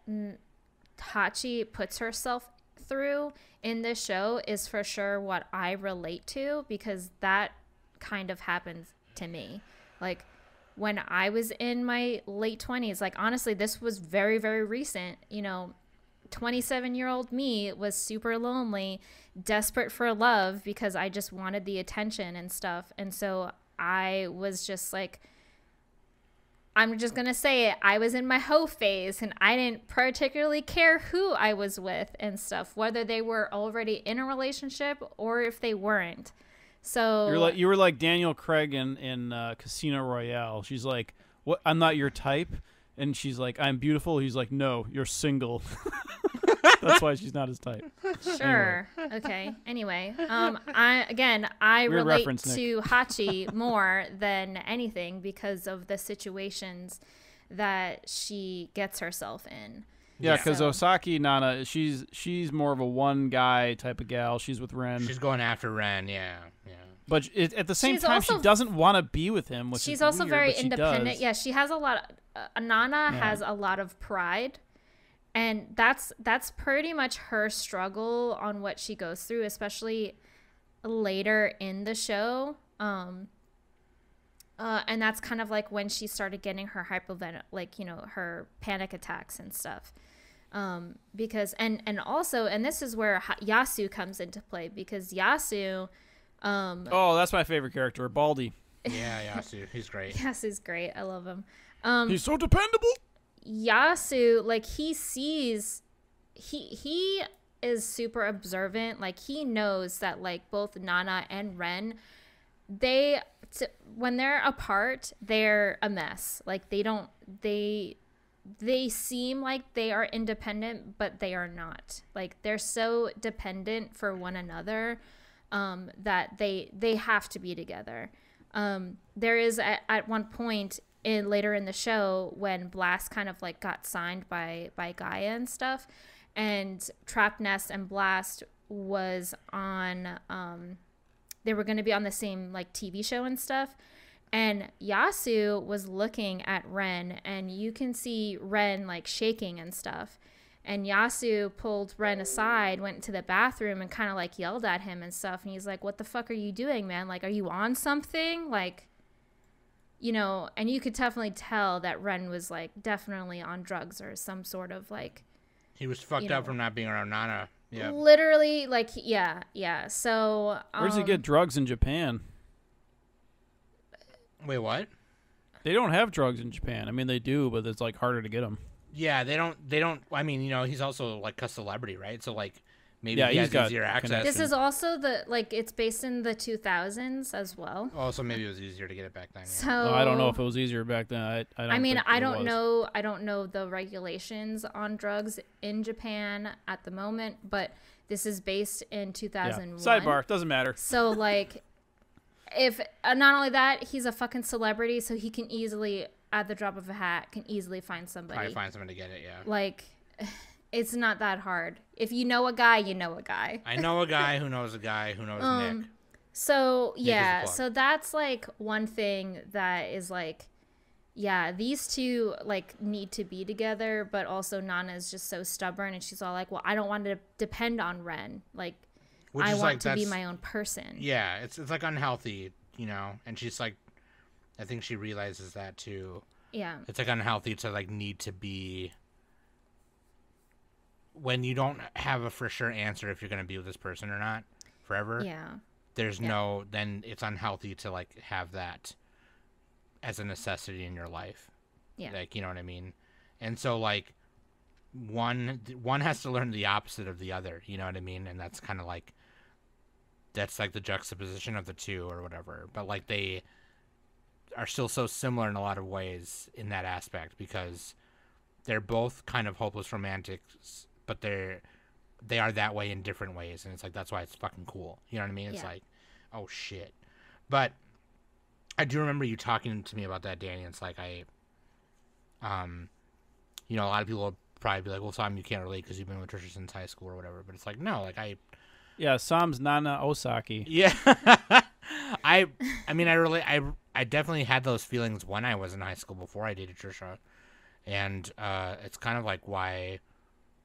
Hachi puts herself through in this show is for sure what I relate to, because that kind of happens to me. Like when I was in my late 20s, like honestly this was very, very recent, 27-year-old me was super lonely, desperate for love because I just wanted the attention and stuff. And so I was just like, I'm just going to say it, I was in my hoe phase and I didn't particularly care who I was with and stuff, whether they were already in a relationship or if they weren't. So you were like Daniel Craig in Casino Royale. She's like, "What? I'm not your type," and she's like, "I'm beautiful." He's like, "No, you're single." That's why she's not his type. Sure. Anyway. Okay. Anyway, I Weird relate reference, to Hachi more than anything because of the situations that she gets herself in. Yeah, because Osaki Nana, she's more of a one guy type of gal. She's with Ren. She's going after Ren. Yeah. But at the same time, she doesn't want to be with him. Which she's is also weird, very but independent. Yeah, she has a lot. Nana has a lot of pride, and that's pretty much her struggle on what she goes through, especially later in the show. And that's kind of like when she started getting her her panic attacks and stuff. Because and also this is where Yasu comes into play, because Yasu that's my favorite character, Baldy. Yeah, Yasu, he's great. Yasu's great. I love him. He's so dependable. Yasu, like, he sees, he is super observant. Like, he knows that, like, both Nana and Ren, when they're apart, they're a mess. Like, they seem like they are independent, but they are not. Like, they're so dependent for one another that they have to be together. There is at one point later in the show when Blast kind of like got signed by Gaia and stuff, and Trap Nest and Blast was on they were going to be on the same like TV show and stuff, and Yasu was looking at Ren, and you can see Ren like shaking and stuff, and Yasu pulled Ren aside, went into the bathroom, and kind of like yelled at him and stuff, and he's like, "What the fuck are you doing, man? Like, are you on something?" Like, you know, and you could definitely tell that Ren was like definitely on drugs or some sort of like, he was fucked up from not being around Nana. Yeah, literally, like, yeah. So where does he get drugs in Japan? Wait, what? They don't have drugs in Japan. I mean, they do, but it's like harder to get them. Yeah, they don't. I mean, you know, he's also like a celebrity, right? So like, maybe he has easier access. This is also it's based in the 2000s as well. Oh, so maybe it was easier to get it back then. Yeah. So well, I don't know if it was easier back then. I don't know. I don't know the regulations on drugs in Japan at the moment, but this is based in 2001. Yeah. Sidebar, doesn't matter. So like, if not only that, he's a fucking celebrity, so he can easily, at the drop of a hat, can easily find somebody. Probably find someone to get it. Yeah. Like, it's not that hard. If you know a guy, you know a guy. I know a guy who knows a guy who knows Nick. So yeah, so that's like one thing that is like, yeah, these two like need to be together, but also Nana is just so stubborn, and she's all like, well, I don't want to depend on Ren. Like, I want to be my own person. Yeah, it's like unhealthy, you know. And she's like, I think she realizes that too. Yeah. It's like unhealthy to like need to be, when you don't have a for sure answer if you're going to be with this person or not forever. Yeah. Then it's unhealthy to like have that as a necessity in your life. Yeah. Like, you know what I mean? And so like one has to learn the opposite of the other, you know what I mean? And that's kind of like, that's like the juxtaposition of the two or whatever. But like they are still so similar in a lot of ways in that aspect, because they're both kind of hopeless romantics, but they are that way in different ways, and it's like that's why it's fucking cool. You know what I mean? It's like, oh shit. But I do remember you talking to me about that, Danny. It's like you know, a lot of people will probably be like, well, Som, you can't relate because you've been with Trisha since high school or whatever. But it's like, no, like yeah, Som's Nana Osaki. Yeah. I mean, I definitely had those feelings when I was in high school before I dated Trisha. And it's kind of like why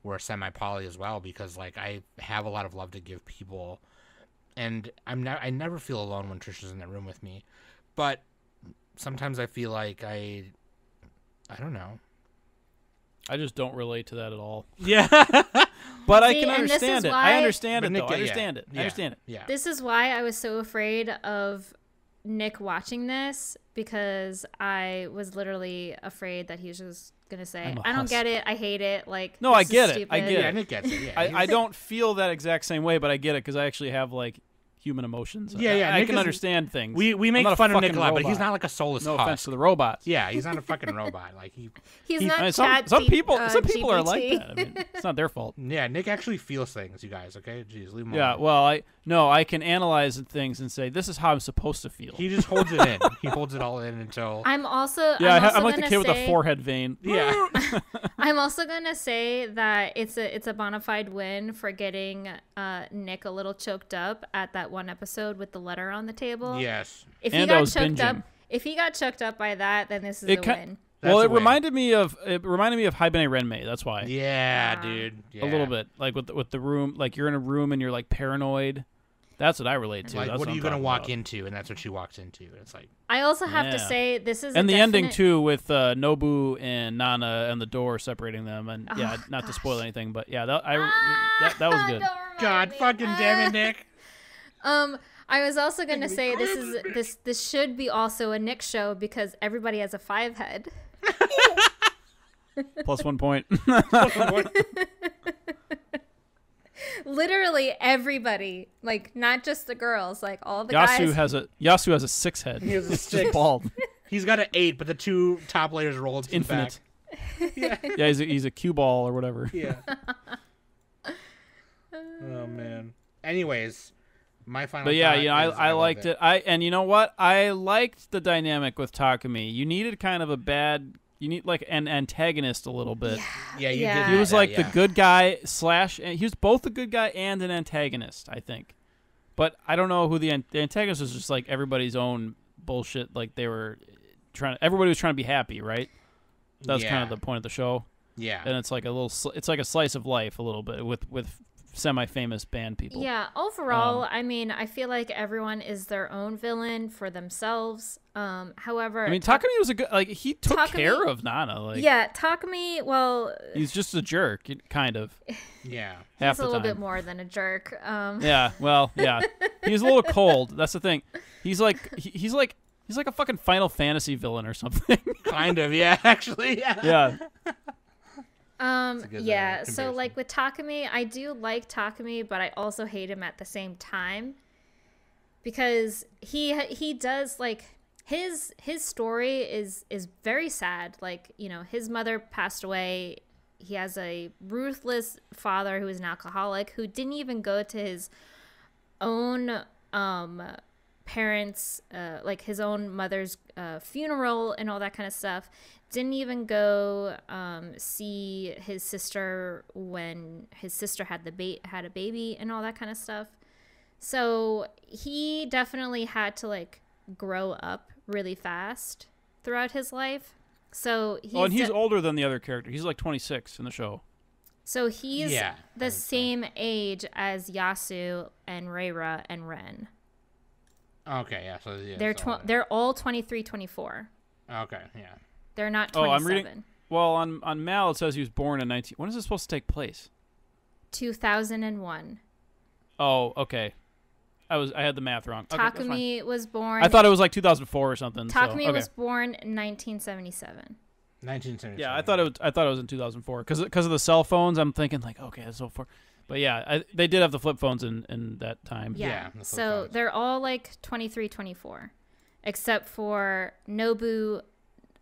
we're semi-poly as well, because like I have a lot of love to give people, and I never feel alone when Trisha's in the room with me. But sometimes I feel like I don't know. I just don't relate to that at all. Yeah. But I can understand it. I understand it, though. I understand it. Yeah. I understand it. Yeah. This is why I was so afraid of Nick watching this, because I was literally afraid that he was just gonna say, "I don't get it. I hate it." Like, no, I get it. I get it. Yeah, Nick gets it. Yeah. I don't feel that exact same way, but I get it, because I actually have like human emotions. Yeah. I can understand things. We make fun of Nick a lot, but he's not like a soulless No husk. offense to the robots. Yeah, he's not a fucking robot. Like he's not. I mean, Chat some people GPT. are like that. I mean, it's not their fault. Yeah, Nick actually feels things, you guys. Okay, jeez, leave him Yeah, alone. well, I can analyze things and say this is how I'm supposed to feel. He just holds it in. He holds it all in until. I'm also. I'm like the kid with a forehead vein. Yeah. I'm also gonna say that it's a bona fide win for getting Nick a little choked up at that one episode with the letter on the table. Yes. If he got choked up by that, then this is a win. It reminded me of Hibine Renmei. That's why. Yeah, dude. Yeah. A little bit, like with the room, like you're in a room and you're like paranoid. That's what I relate to. Like, that's what are you gonna talking walk about. into? And that's what she walks into. It's like. I also have to say this is and the ending too with Nobu and Nana and the door separating them, and not to spoil anything, but yeah, that was good. God fucking damn it, Nick. I was also gonna say this should be also a Nick show because everybody has a 5 head. Plus 1 point. Literally everybody, like not just the girls, like all the guys. Yasu has a 6 head. He has a 6. Just bald. He's got an 8, but the 2 top layers rolled to infinite. The back. Yeah, he's a cue ball or whatever. Yeah. Oh man. Anyways, my final. But yeah, I liked it. And you know what? I liked the dynamic with Takumi. You needed kind of you need like an antagonist a little bit. Yeah, you did. He was like the good guy / he was both the good guy and an antagonist, I think. But I don't know who the antagonist was. Just like everybody's own bullshit. Like everybody was trying to be happy, right? That was kind of the point of the show. Yeah. And it's like it's like a slice of life a little bit with semi-famous band people. Yeah, overall, I mean, I feel like everyone is their own villain for themselves. However, I mean, Takumi was a good, like, he took care of Nana. Like, yeah, Takumi, well, he's just a jerk, kind of. Yeah. Half he's a little bit more than a jerk. Yeah, well, yeah. He's a little cold. That's the thing. He's like a fucking Final Fantasy villain or something. Kind of, yeah, actually. Yeah. Yeah, so like with Takumi, I do like Takumi, but I also hate him at the same time because he does like his story is very sad. Like, you know, his mother passed away. He has a ruthless father who is an alcoholic who didn't even go to his own parents, like his own mother's funeral and all that kind of stuff. Didn't even go see his sister when his sister had a baby and all that kind of stuff. So he definitely had to like grow up really fast throughout his life. So he's older than the other character. He's like 26 in the show. So he's the same age as Yasu and Reira and Ren. Okay, yeah. So they're all 23, 24. Okay, yeah. They're not 27. I'm reading. Well, on Mal it says he was born in 19. When is this supposed to take place? 2001. Oh, okay. I had the math wrong. Okay, Takumi was born. I thought it was like 2004 or something. Takumi was born in 1977. 1977. Yeah, I thought it was in 2004 because of the cell phones. I'm thinking like, okay, that's so far. But yeah, they did have the flip phones in that time. Yeah. So they're all like 23, 24, except for Nobu,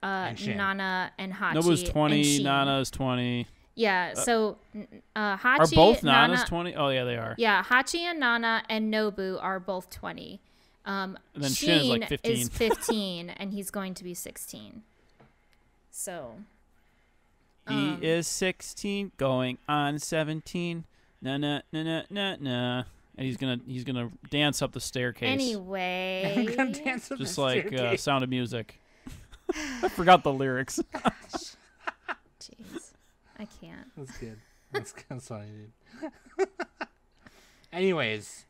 Nana, and Hachi. Nobu's 20. Nana's 20. Yeah. So Hachi are both Nana, Nanas 20? Oh yeah, they are. Yeah, Hachi and Nana and Nobu are both 20. And then Shin is like 15. Is 15, and he's going to be 16. So. He is 16, going on 17. Na na na na na na. And he's gonna dance up the staircase. Anyway, I'm gonna dance up just the like staircase. Sound of Music. I forgot the lyrics. Jeez, I can't. That's good. That's funny, dude. Anyways,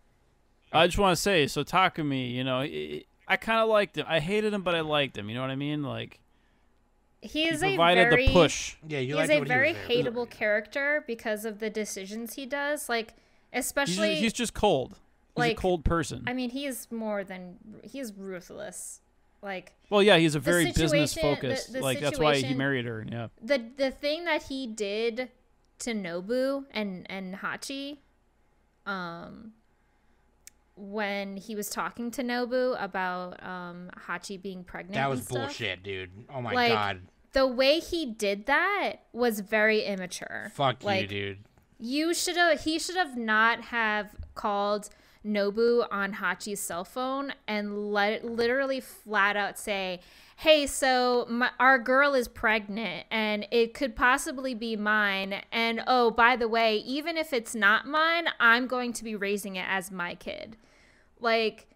I just want to say, so Takumi, you know, I kind of liked him. I hated him, but I liked him. You know what I mean? Like. He provided the push. Yeah, he's a very hateable character because of the decisions he does. Like, especially he's just cold. He's a cold person. I mean, he's ruthless. Like, well, yeah, he's a very business focused. Like, that's why he married her. Yeah. The thing that he did to Nobu and Hachi, when he was talking to Nobu about Hachi being pregnant. That was and stuff. bullshit, dude. Oh my Like, god. The way he did that was very immature. Fuck like, you, dude. He should have not have called Nobu on Hachi's cell phone and literally flat out say, hey, so our girl is pregnant and it could possibly be mine. And oh, by the way, even if it's not mine, I'm going to be raising it as my kid. Like,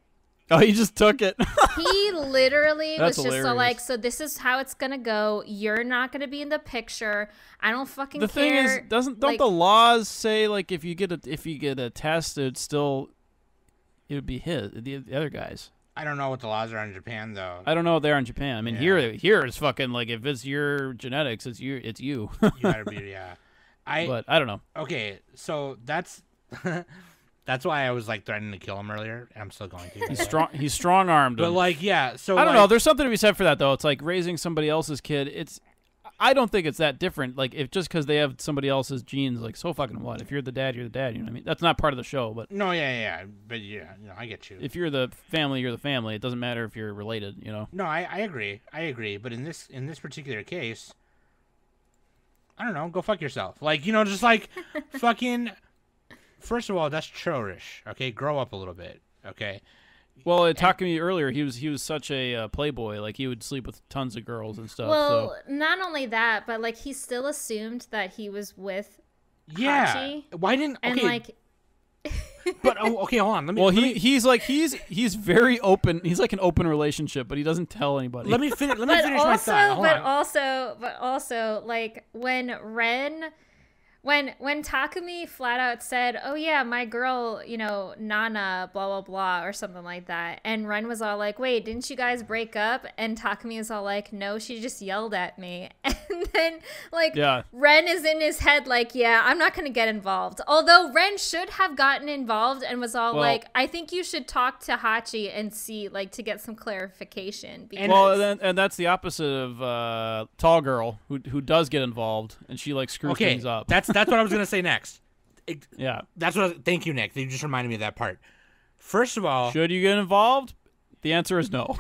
oh, he just took it. he literally was just hilarious. so like, so this is how it's gonna go. You're not gonna be in the picture. I don't fucking care. The thing is, don't the laws say like if you get a test, it would be the other guy's? I don't know what the laws are in Japan though. I don't know what they are in Japan. I mean, here it's fucking like if it's your genetics, it's you. You gotta be But I don't know. Okay, so that's that's why I was like threatening to kill him earlier, and I'm still going to. He's strong armed. But like, yeah. So I don't know. There's something to be said for that though. It's like raising somebody else's kid. I don't think it's that different. Like if just because they have somebody else's genes, like so fucking what? If you're the dad, you're the dad. You know what I mean? That's not part of the show, but no, yeah. But yeah, I get you. If you're the family, you're the family. It doesn't matter if you're related. You know? No, I agree. But in this particular case, I don't know. Go fuck yourself. Like just like fucking. First of all, that's churlish. Okay, grow up a little bit. Okay. Well, talking to me earlier, he was such a playboy. Like he would sleep with tons of girls and stuff. Well, not only that, but like he still assumed that he was with Hachi. Why didn't? Okay. And like. But okay, hold on. He's very open. He's like an open relationship, but he doesn't tell anybody. Let me finish my thought. But also, like when Takumi flat out said, oh yeah, my girl, Nana, blah, blah, blah, or something like that. And Ren was all like, wait, didn't you guys break up? And Takumi is all like, no, she just yelled at me. And then Ren is in his head like, yeah, I'm not going to get involved. Although Ren should have gotten involved and was all like, I think you should talk to Hachi and see, like, to get some clarification. Because... and that's the opposite of Tall Girl, who does get involved, and she, like, screws things up. That's what I was gonna say next. Yeah, that's what. Thank you, Nick. You just reminded me of that part. First of all, should you get involved? The answer is no.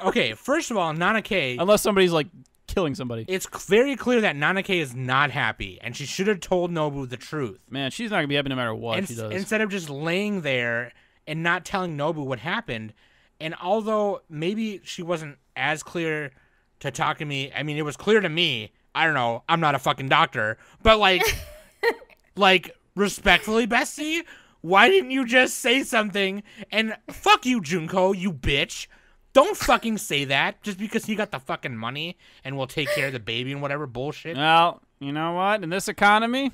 Okay, first of all, Nanake, unless somebody's like killing somebody, it's very clear that Nanake is not happy, and she should have told Nobu the truth. Man, she's not gonna be happy no matter what she does. Instead of just laying there and not telling Nobu what happened, and although maybe she wasn't as clear to Takumi, I mean, it was clear to me. I don't know. I'm not a fucking doctor, but like. Like, respectfully, Bessie, why didn't you just say something? And fuck you, Junko, you bitch. Don't fucking say that just because he got the fucking money and will take care of the baby and whatever bullshit. Well, you know what? In this economy?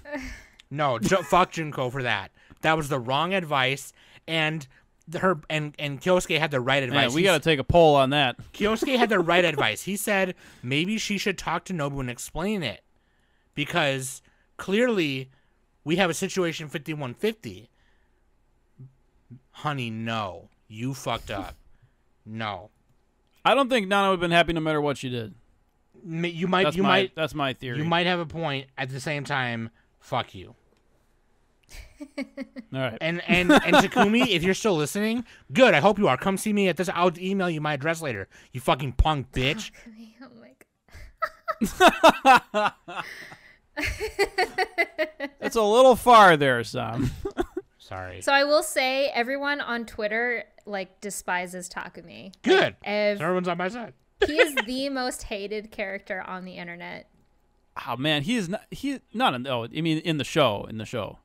No, fuck Junko for that. That was the wrong advice, and Kyosuke had the right advice. Man, we got to take a poll on that. Kyosuke had the right advice. He said maybe she should talk to Nobu and explain it because clearly... we have a situation 5150. Honey, no. You fucked up. No. I don't think Nana would have been happy no matter what she did. That's my theory. You might have a point. At the same time, fuck you. All right. And Takumi, if you're still listening, good. I hope you are. Come see me at this. I'll email you my address later. You fucking punk bitch. Oh my god. That's a little far there, Som. Sorry. So I will say everyone on Twitter like despises Takumi. Good. Like, everyone's on my side. He is the most hated character on the internet. Oh man, he's not in the show.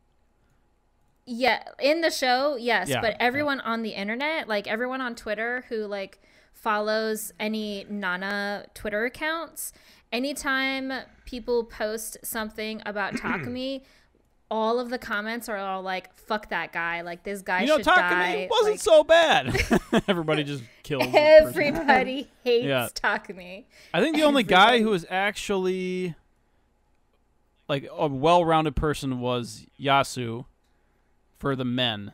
Yeah, in the show, yes, yeah, but everyone on the internet, like everyone on Twitter who like follows any Nana Twitter accounts, anytime people post something about Takumi, all of the comments are all like, fuck that guy. Like, this guy should die. Takumi wasn't so bad. Everybody just kills him. Everybody hates Takumi. I think the only guy who was actually like a well-rounded person was Yasu for the men.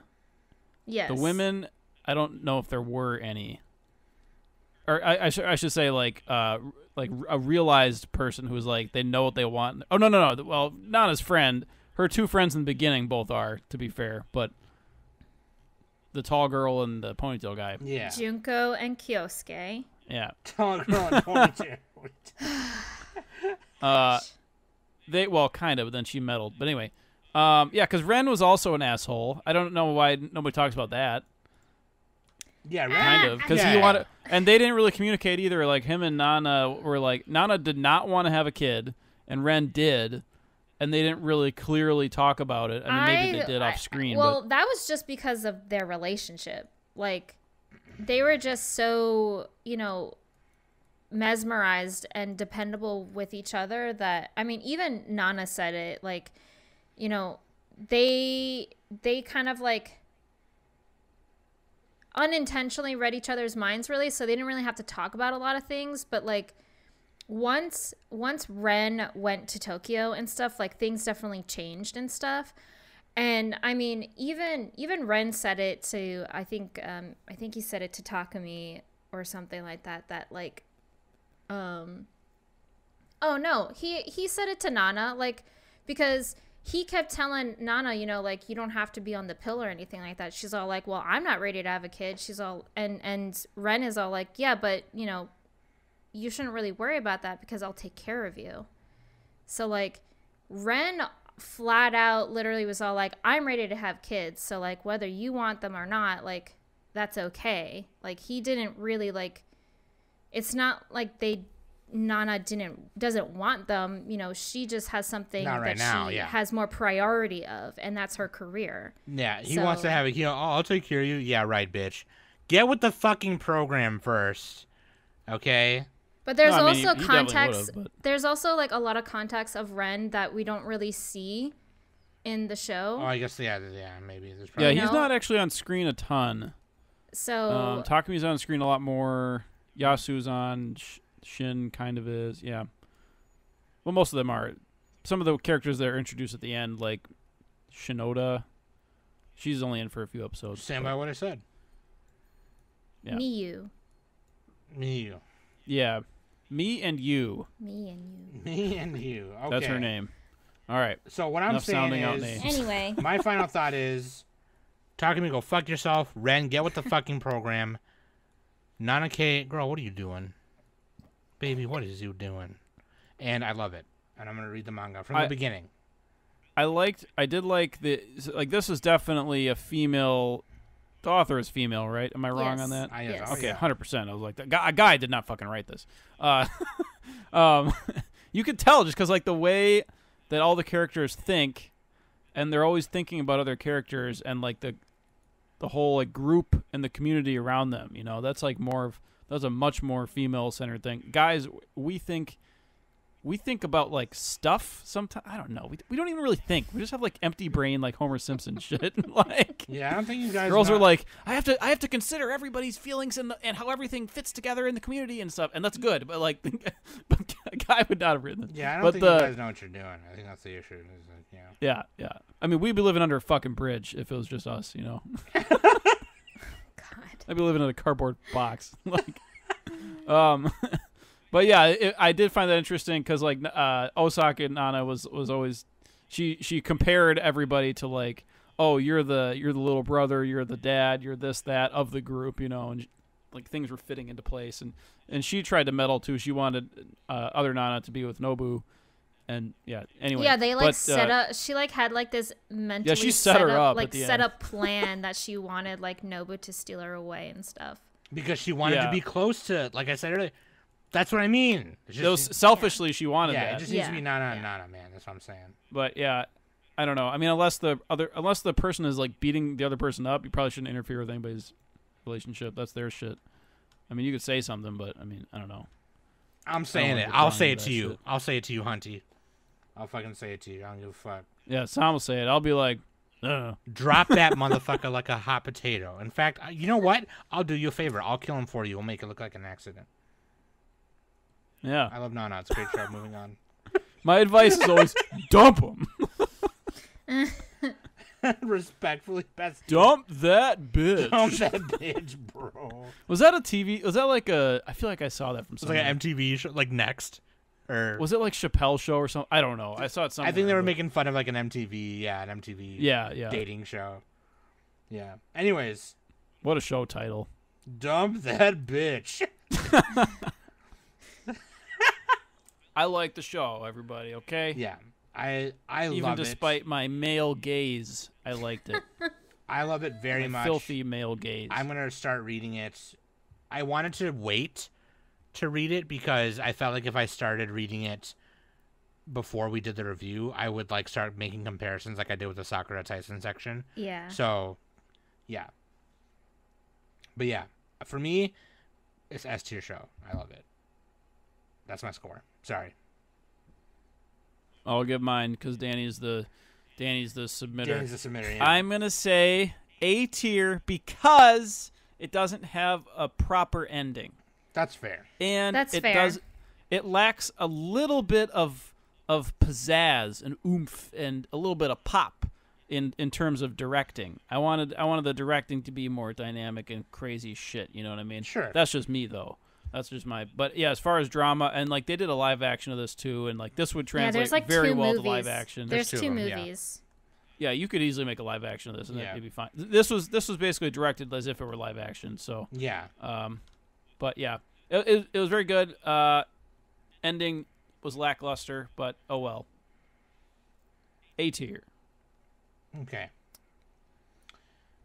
Yes. The women, I don't know if there were any. Or I should say like a realized person who's like they know what they want. Oh no. Well, not his friend. Her two friends in the beginning both are, to be fair, but the tall girl and the ponytail guy. Yeah. Junko and Kyosuke. Yeah. Tall girl and ponytail. Well, kind of, but then she meddled. But anyway, yeah, because Ren was also an asshole. I don't know why nobody talks about that. Yeah, Ren. Kind of, because he wanted, and they didn't really communicate either. Like him and Nana were like, Nana did not want to have a kid, and Ren did, and they didn't really clearly talk about it. I mean, maybe they did off screen. Well, but that was just because of their relationship. Like, they were just so, mesmerized and dependable with each other that, I mean, even Nana said it, like, they kind of like unintentionally read each other's minds, really, so they didn't really have to talk about a lot of things. But like once Ren went to Tokyo and stuff, like things definitely changed and stuff. And I mean, even Ren said it to, I think he said it to Takumi or something like that like oh no, he said it to Nana, like, because he kept telling Nana, like, you don't have to be on the pill or anything like that. She's all like, well, I'm not ready to have a kid. She's all, and Ren is all like, yeah, but, you shouldn't really worry about that because I'll take care of you. So, like, Ren flat out literally was all like, I'm ready to have kids. So, like, whether you want them or not, like, that's okay. Like, he didn't really, like, it's not like Nana doesn't want them, she just has something that she has more priority of, and that's her career. Yeah, he wants to have a, I'll take care of you. Yeah, right, bitch. Get with the fucking program first, okay? But there's also context. There's also like a lot of context of Ren that we don't really see in the show. Oh, I guess maybe. There's probably he's not actually on screen a ton. So Takumi's on screen a lot more. Yasu's on. Shin kind of is, yeah. Well, most of them are. Some of the characters that are introduced at the end, like Shinoda, she's only in for a few episodes. Stand by what I said. Yeah. Miyu. Yeah. Me and you. Me and you. Okay. That's her name. All right. So what I'm saying is, anyway, my final thought is, Takumi, go fuck yourself. Ren, get with the fucking program. Nanake, girl, what are you doing? Baby, what is you doing? And I love it. And I'm going to read the manga from the beginning. I did like this is definitely a female, the author is female, right? Am I wrong on that? Yes. Okay, 100%. I was like, a guy did not fucking write this. You could tell just because like the way that all the characters think, and they're always thinking about other characters and like the whole like group and the community around them, that's like that's a much more female-centered thing. Guys, we think about like stuff sometimes. I don't know. We don't even really think. We just have like empty brain, like Homer Simpson shit. Like, yeah, I don't think you guys. Girls are like, I have to consider everybody's feelings and how everything fits together in the community and stuff, and that's good. But like, but a guy would not have written this. Yeah, I don't think you guys know what you're doing. I think that's the issue. Yeah. I mean, we'd be living under a fucking bridge if it was just us, I'd be living in a cardboard box. Like, but yeah, I did find that interesting because like Osaka and Nana was always she compared everybody to like, oh, you're the little brother, you're the dad, you're this that of the group, and like things were fitting into place, and she tried to meddle too. She wanted other Nana to be with Nobu. And yeah, anyway. Yeah, they like set up. She like had like this mentally she set her up like set up plan that she wanted like Nobu to steal her away and stuff. Because she wanted to be close to, like I said earlier. That's what I mean. Selfishly, she wanted that. Yeah, it just needs to be Nana, man. That's what I'm saying. But yeah, I don't know. I mean, unless the person is like beating the other person up, you probably shouldn't interfere with anybody's relationship. That's their shit. I mean, you could say something, but I mean, I don't know. I'm saying it. I'll say it to you. Shit. I'll say it to you, Hunty. I'll fucking say it to you. I don't give a fuck. Yeah, Sam will say it. I'll be like, drop that motherfucker like a hot potato. In fact, you know what? I'll do you a favor. I'll kill him for you. We'll make it look like an accident. Yeah. I love Nana. It's a great show. Moving on. My advice is always dump him. Respectfully, best. Dump that bitch. Dump that bitch, bro. Was that a TV? Was that like a? I feel like I saw that from somewhere. It was like an MTV show, like Next. Or was it like Chappelle Show or something? I don't know. I saw it somewhere. I think they were making fun of like an MTV, dating show. Yeah. Anyways, What a show title. Dump that bitch. I like the show, everybody, okay? Yeah. I love it. Even despite my male gaze, I liked it. I love it very much. Filthy male gaze. I'm going to start reading it. I wanted to wait to read it because I felt like if I started reading it before we did the review, I would like start making comparisons like I did with the Sakura Tyson section. Yeah. So, yeah. But yeah, for me, it's S tier show. I love it. That's my score. Sorry. I'll give mine because Danny's the submitter. Danny's the submitter. Yeah. I'm gonna say A tier because it doesn't have a proper ending. That's fair. And That's fair. It lacks a little bit of pizzazz and oomph and a little bit of pop in terms of directing. I wanted the directing to be more dynamic and crazy shit, you know what I mean? Sure. That's just me though. But yeah, as far as drama, and like they did a live action of this too, and like this would translate like very 2 well movies. to live action. There's two 2 of them, yeah. movies. Yeah, you could easily make a live action of this, and it'd be fine. This was basically directed as if it were live action. So yeah. But yeah, it was very good. Ending was lackluster, but oh well. A tier. Okay.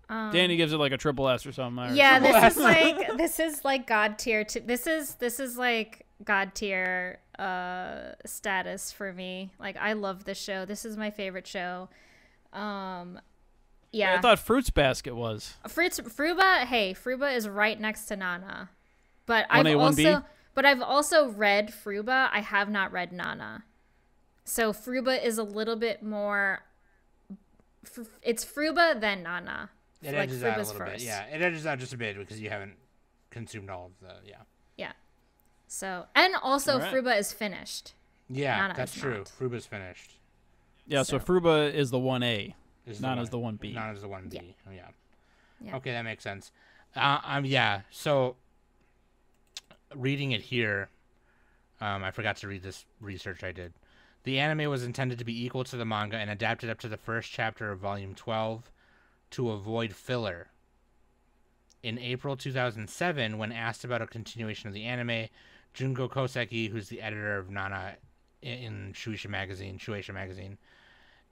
Danny gives it like a triple S or something. Yeah, this is like God tier. This is like God tier status for me. Like I love this show. This is my favorite show. Yeah. I thought Fruits Basket was. Fruba is right next to Nana. But I've 1A, 1B? also read Fruba. I have not read Nana. So Fruba is a little bit more it's Fruba then Nana. It edges out a little bit. Yeah, it edges out just a bit because you haven't consumed all of the Yeah. So, and also right. Fruba is finished. Yeah, Nana that's is true. not. Fruba's finished. Yeah, so Fruba is the 1A. Nana's the 1B. Nana's the 1B. Yeah. Oh, yeah. Yeah. Okay, that makes sense. Yeah. So, reading it here, I forgot to read this research I did. The anime was intended to be equal to the manga and adapted up to the first chapter of Volume 12 to avoid filler. In April 2007, when asked about a continuation of the anime, Junko Koseki, who's the editor of Nana in Shueisha Magazine,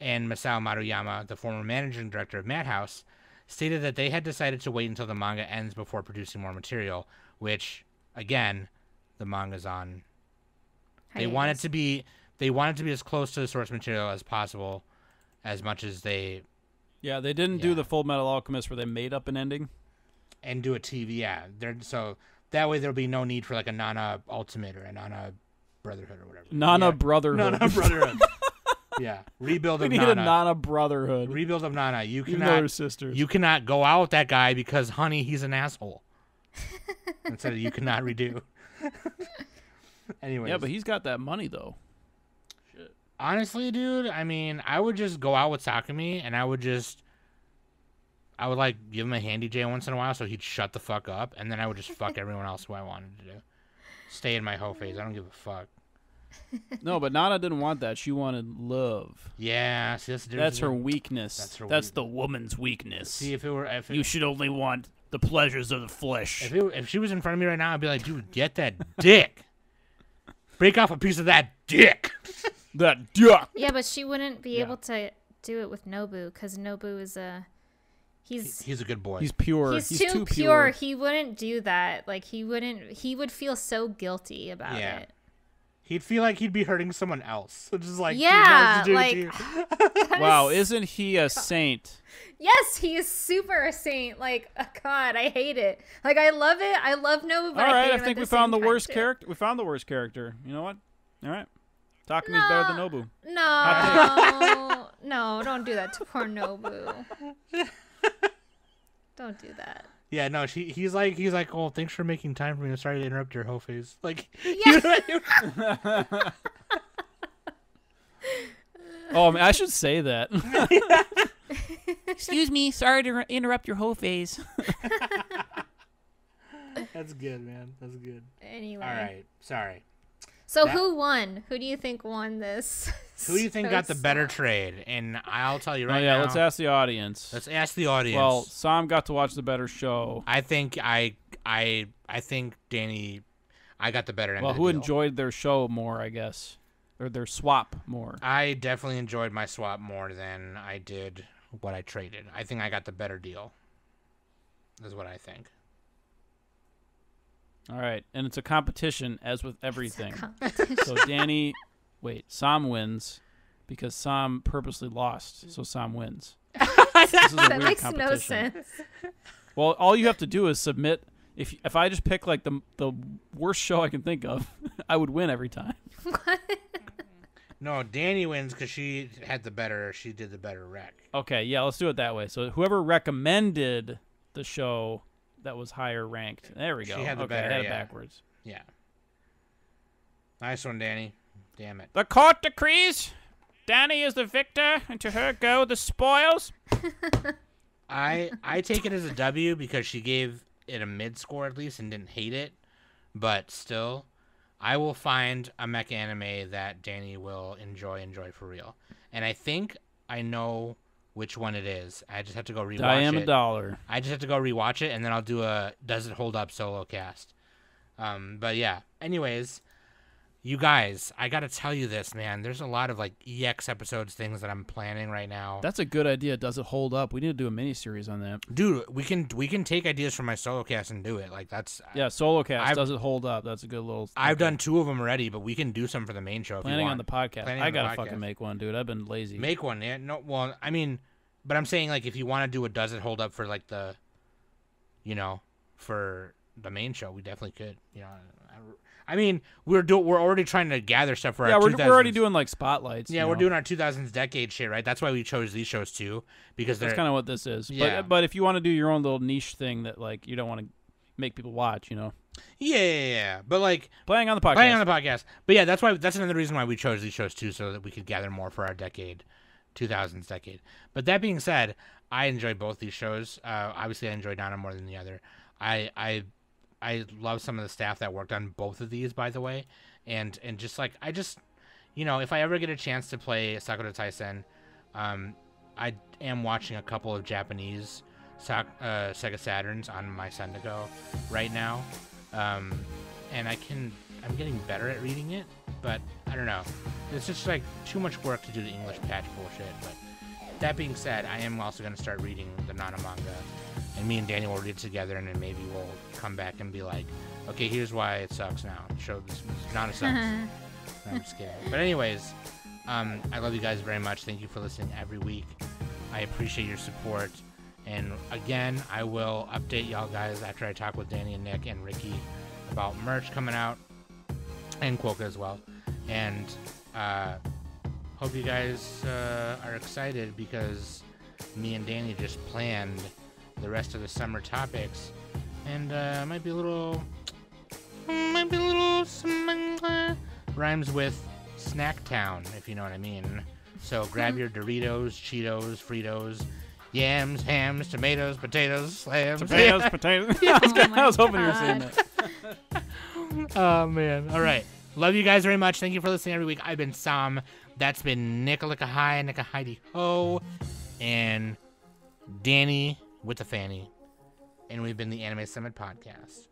and Masao Maruyama, the former managing director of Madhouse, stated that they had decided to wait until the manga ends before producing more material, which, again, the manga's on. They wanted to be as close to the source material as possible, as much as they... Yeah, they didn't do the Full Metal Alchemist where they made up an ending. And do a TV, yeah. So that way there'll be no need for like a Nana Ultimate or a Nana Brotherhood or whatever. Nana Brotherhood. Nana Brotherhood. Yeah. Rebuild of we Nana. need a Nana Brotherhood. Rebuild of Nana. You sisters. You cannot go out with that guy because, honey, he's an asshole. Instead of you cannot redo. Anyways. Yeah, but he's got that money, though. Shit. Honestly, dude, I mean, I would just go out with Sakumi and I would like give him a handy J once in a while so he'd shut the fuck up, and then I would just fuck everyone else who I wanted to do. Stay in my hoe phase. I don't give a fuck. No, but Nana didn't want that. She wanted love. Yeah, see, that's her weakness. That's the woman's weakness. See, you should only want the pleasures of the flesh. If she was in front of me right now, I'd be like, dude, get that dick. Break off a piece of that dick. That dick. Yeah, but she wouldn't be able to do it with Nobu because Nobu is He's a good boy. He's pure. He's too pure. He wouldn't do that. Like he would feel so guilty about it. He'd feel like he'd be hurting someone else. Which is like, yeah, wow, isn't he a saint? Yes, he is super a saint. Like, oh God, I hate it. Like, I love it. I love Nobu, but I hate him. I think we found the worst character. We found the worst character. You know what? All right. Takumi's better than Nobu. No, don't do that to poor Nobu. Don't do that. Yeah, no, he's like, oh, thanks for making time for me. I'm sorry to interrupt your whole phase. Like, yeah. Oh, man, I should say that. Excuse me, sorry to interrupt your whole phase. That's good, man. That's good. Anyway. All right, sorry. So who won? Who do you think won this? Who do you think got the better trade? And I'll tell you right now. now. Let's ask the audience. Let's ask the audience. Well, Som got to watch the better show. I think I think Danny, I got the better end of the Well, who deal. enjoyed their show more, I guess, or their swap more? I definitely enjoyed my swap more than I did what I traded. I think I got the better deal. Is what I think. All right, and it's a competition, as with everything. So Som wins because Som purposely lost, so Som wins. This is a That weird makes competition. no sense. Well, all you have to do is submit. If I just pick like the worst show I can think of, I would win every time. No, Danny wins because she did the better rec. Okay, yeah, let's do it that way. So whoever recommended the show that was higher ranked. There we go. She had the okay, better, I had it yeah. backwards. Yeah. Nice one, Danny. Damn it. The court decrees. Dannie is the victor, and to her go the spoils. I take it as a W because she gave it a mid score at least and didn't hate it. But still, I will find a mecha anime that Danny will enjoy for real. And I think I know which one it is. I just have to go rewatch it. $1. I just have to go rewatch it, and then I'll do a Does It Hold Up solo cast. But yeah, anyways, you guys, I gotta tell you this, man. There's a lot of like EX episodes things that I'm planning right now. That's a good idea. Does it hold up? We need to do a mini-series on that. Dude, we can take ideas from my solo cast and do it. Like that's solo cast. Does it hold up? That's a good little. I've done 2 of them already, but we can do some for the main show if Planning you want. on the podcast. Planning I on the gotta podcast. fucking make one, dude. I've been lazy. Make one, yeah. No, well, I mean, but I'm saying like if you want to do a Does It Hold Up for like the, for the main show, we definitely could. I mean, we're already trying to gather stuff for our 2000s. We're already doing like spotlights. Yeah, we're doing our 2000s decade shit, right? That's why we chose these shows too, because that's kind of what this is. Yeah. But if you want to do your own little niche thing that like you don't want to make people watch, Yeah. But like playing on the podcast. But yeah, that's another reason why we chose these shows too, so that we could gather more for our decade, 2000s decade. But that being said, I enjoyed both these shows. Obviously, I enjoyed Nana more than the other. I love some of the staff that worked on both of these, by the way, and just like if I ever get a chance to play Sakura Taisen, I am watching a couple of Japanese Sega Saturns on my Sendigo right now, and I'm getting better at reading it, but I don't know, it's just like too much work to do the English patch bullshit. But that being said, I am also going to start reading the Nana manga. And me and Danny will read it together, and then maybe we'll come back and be like, okay, here's why it sucks now. Show this Nana sucks. No, I'm just kidding. But anyways, I love you guys very much. Thank you for listening every week. I appreciate your support. And again, I will update y'all guys after I talk with Danny and Nick and Ricky about merch coming out, and Quokka as well. And hope you guys are excited because me and Danny just planned the rest of the summer topics, and might be a little rhymes with Snack Town, if you know what I mean. So grab your Doritos, Cheetos, Fritos, yams, hams, tomatoes, potatoes, slams. Potatoes. I was hoping you were saying that. Oh man! All right, love you guys very much. Thank you for listening every week. I've been Som. That's been Nicka Hi, Nicka Heidi Ho, and Danny with the Fanny, and we've been the Anime Summit Podcast.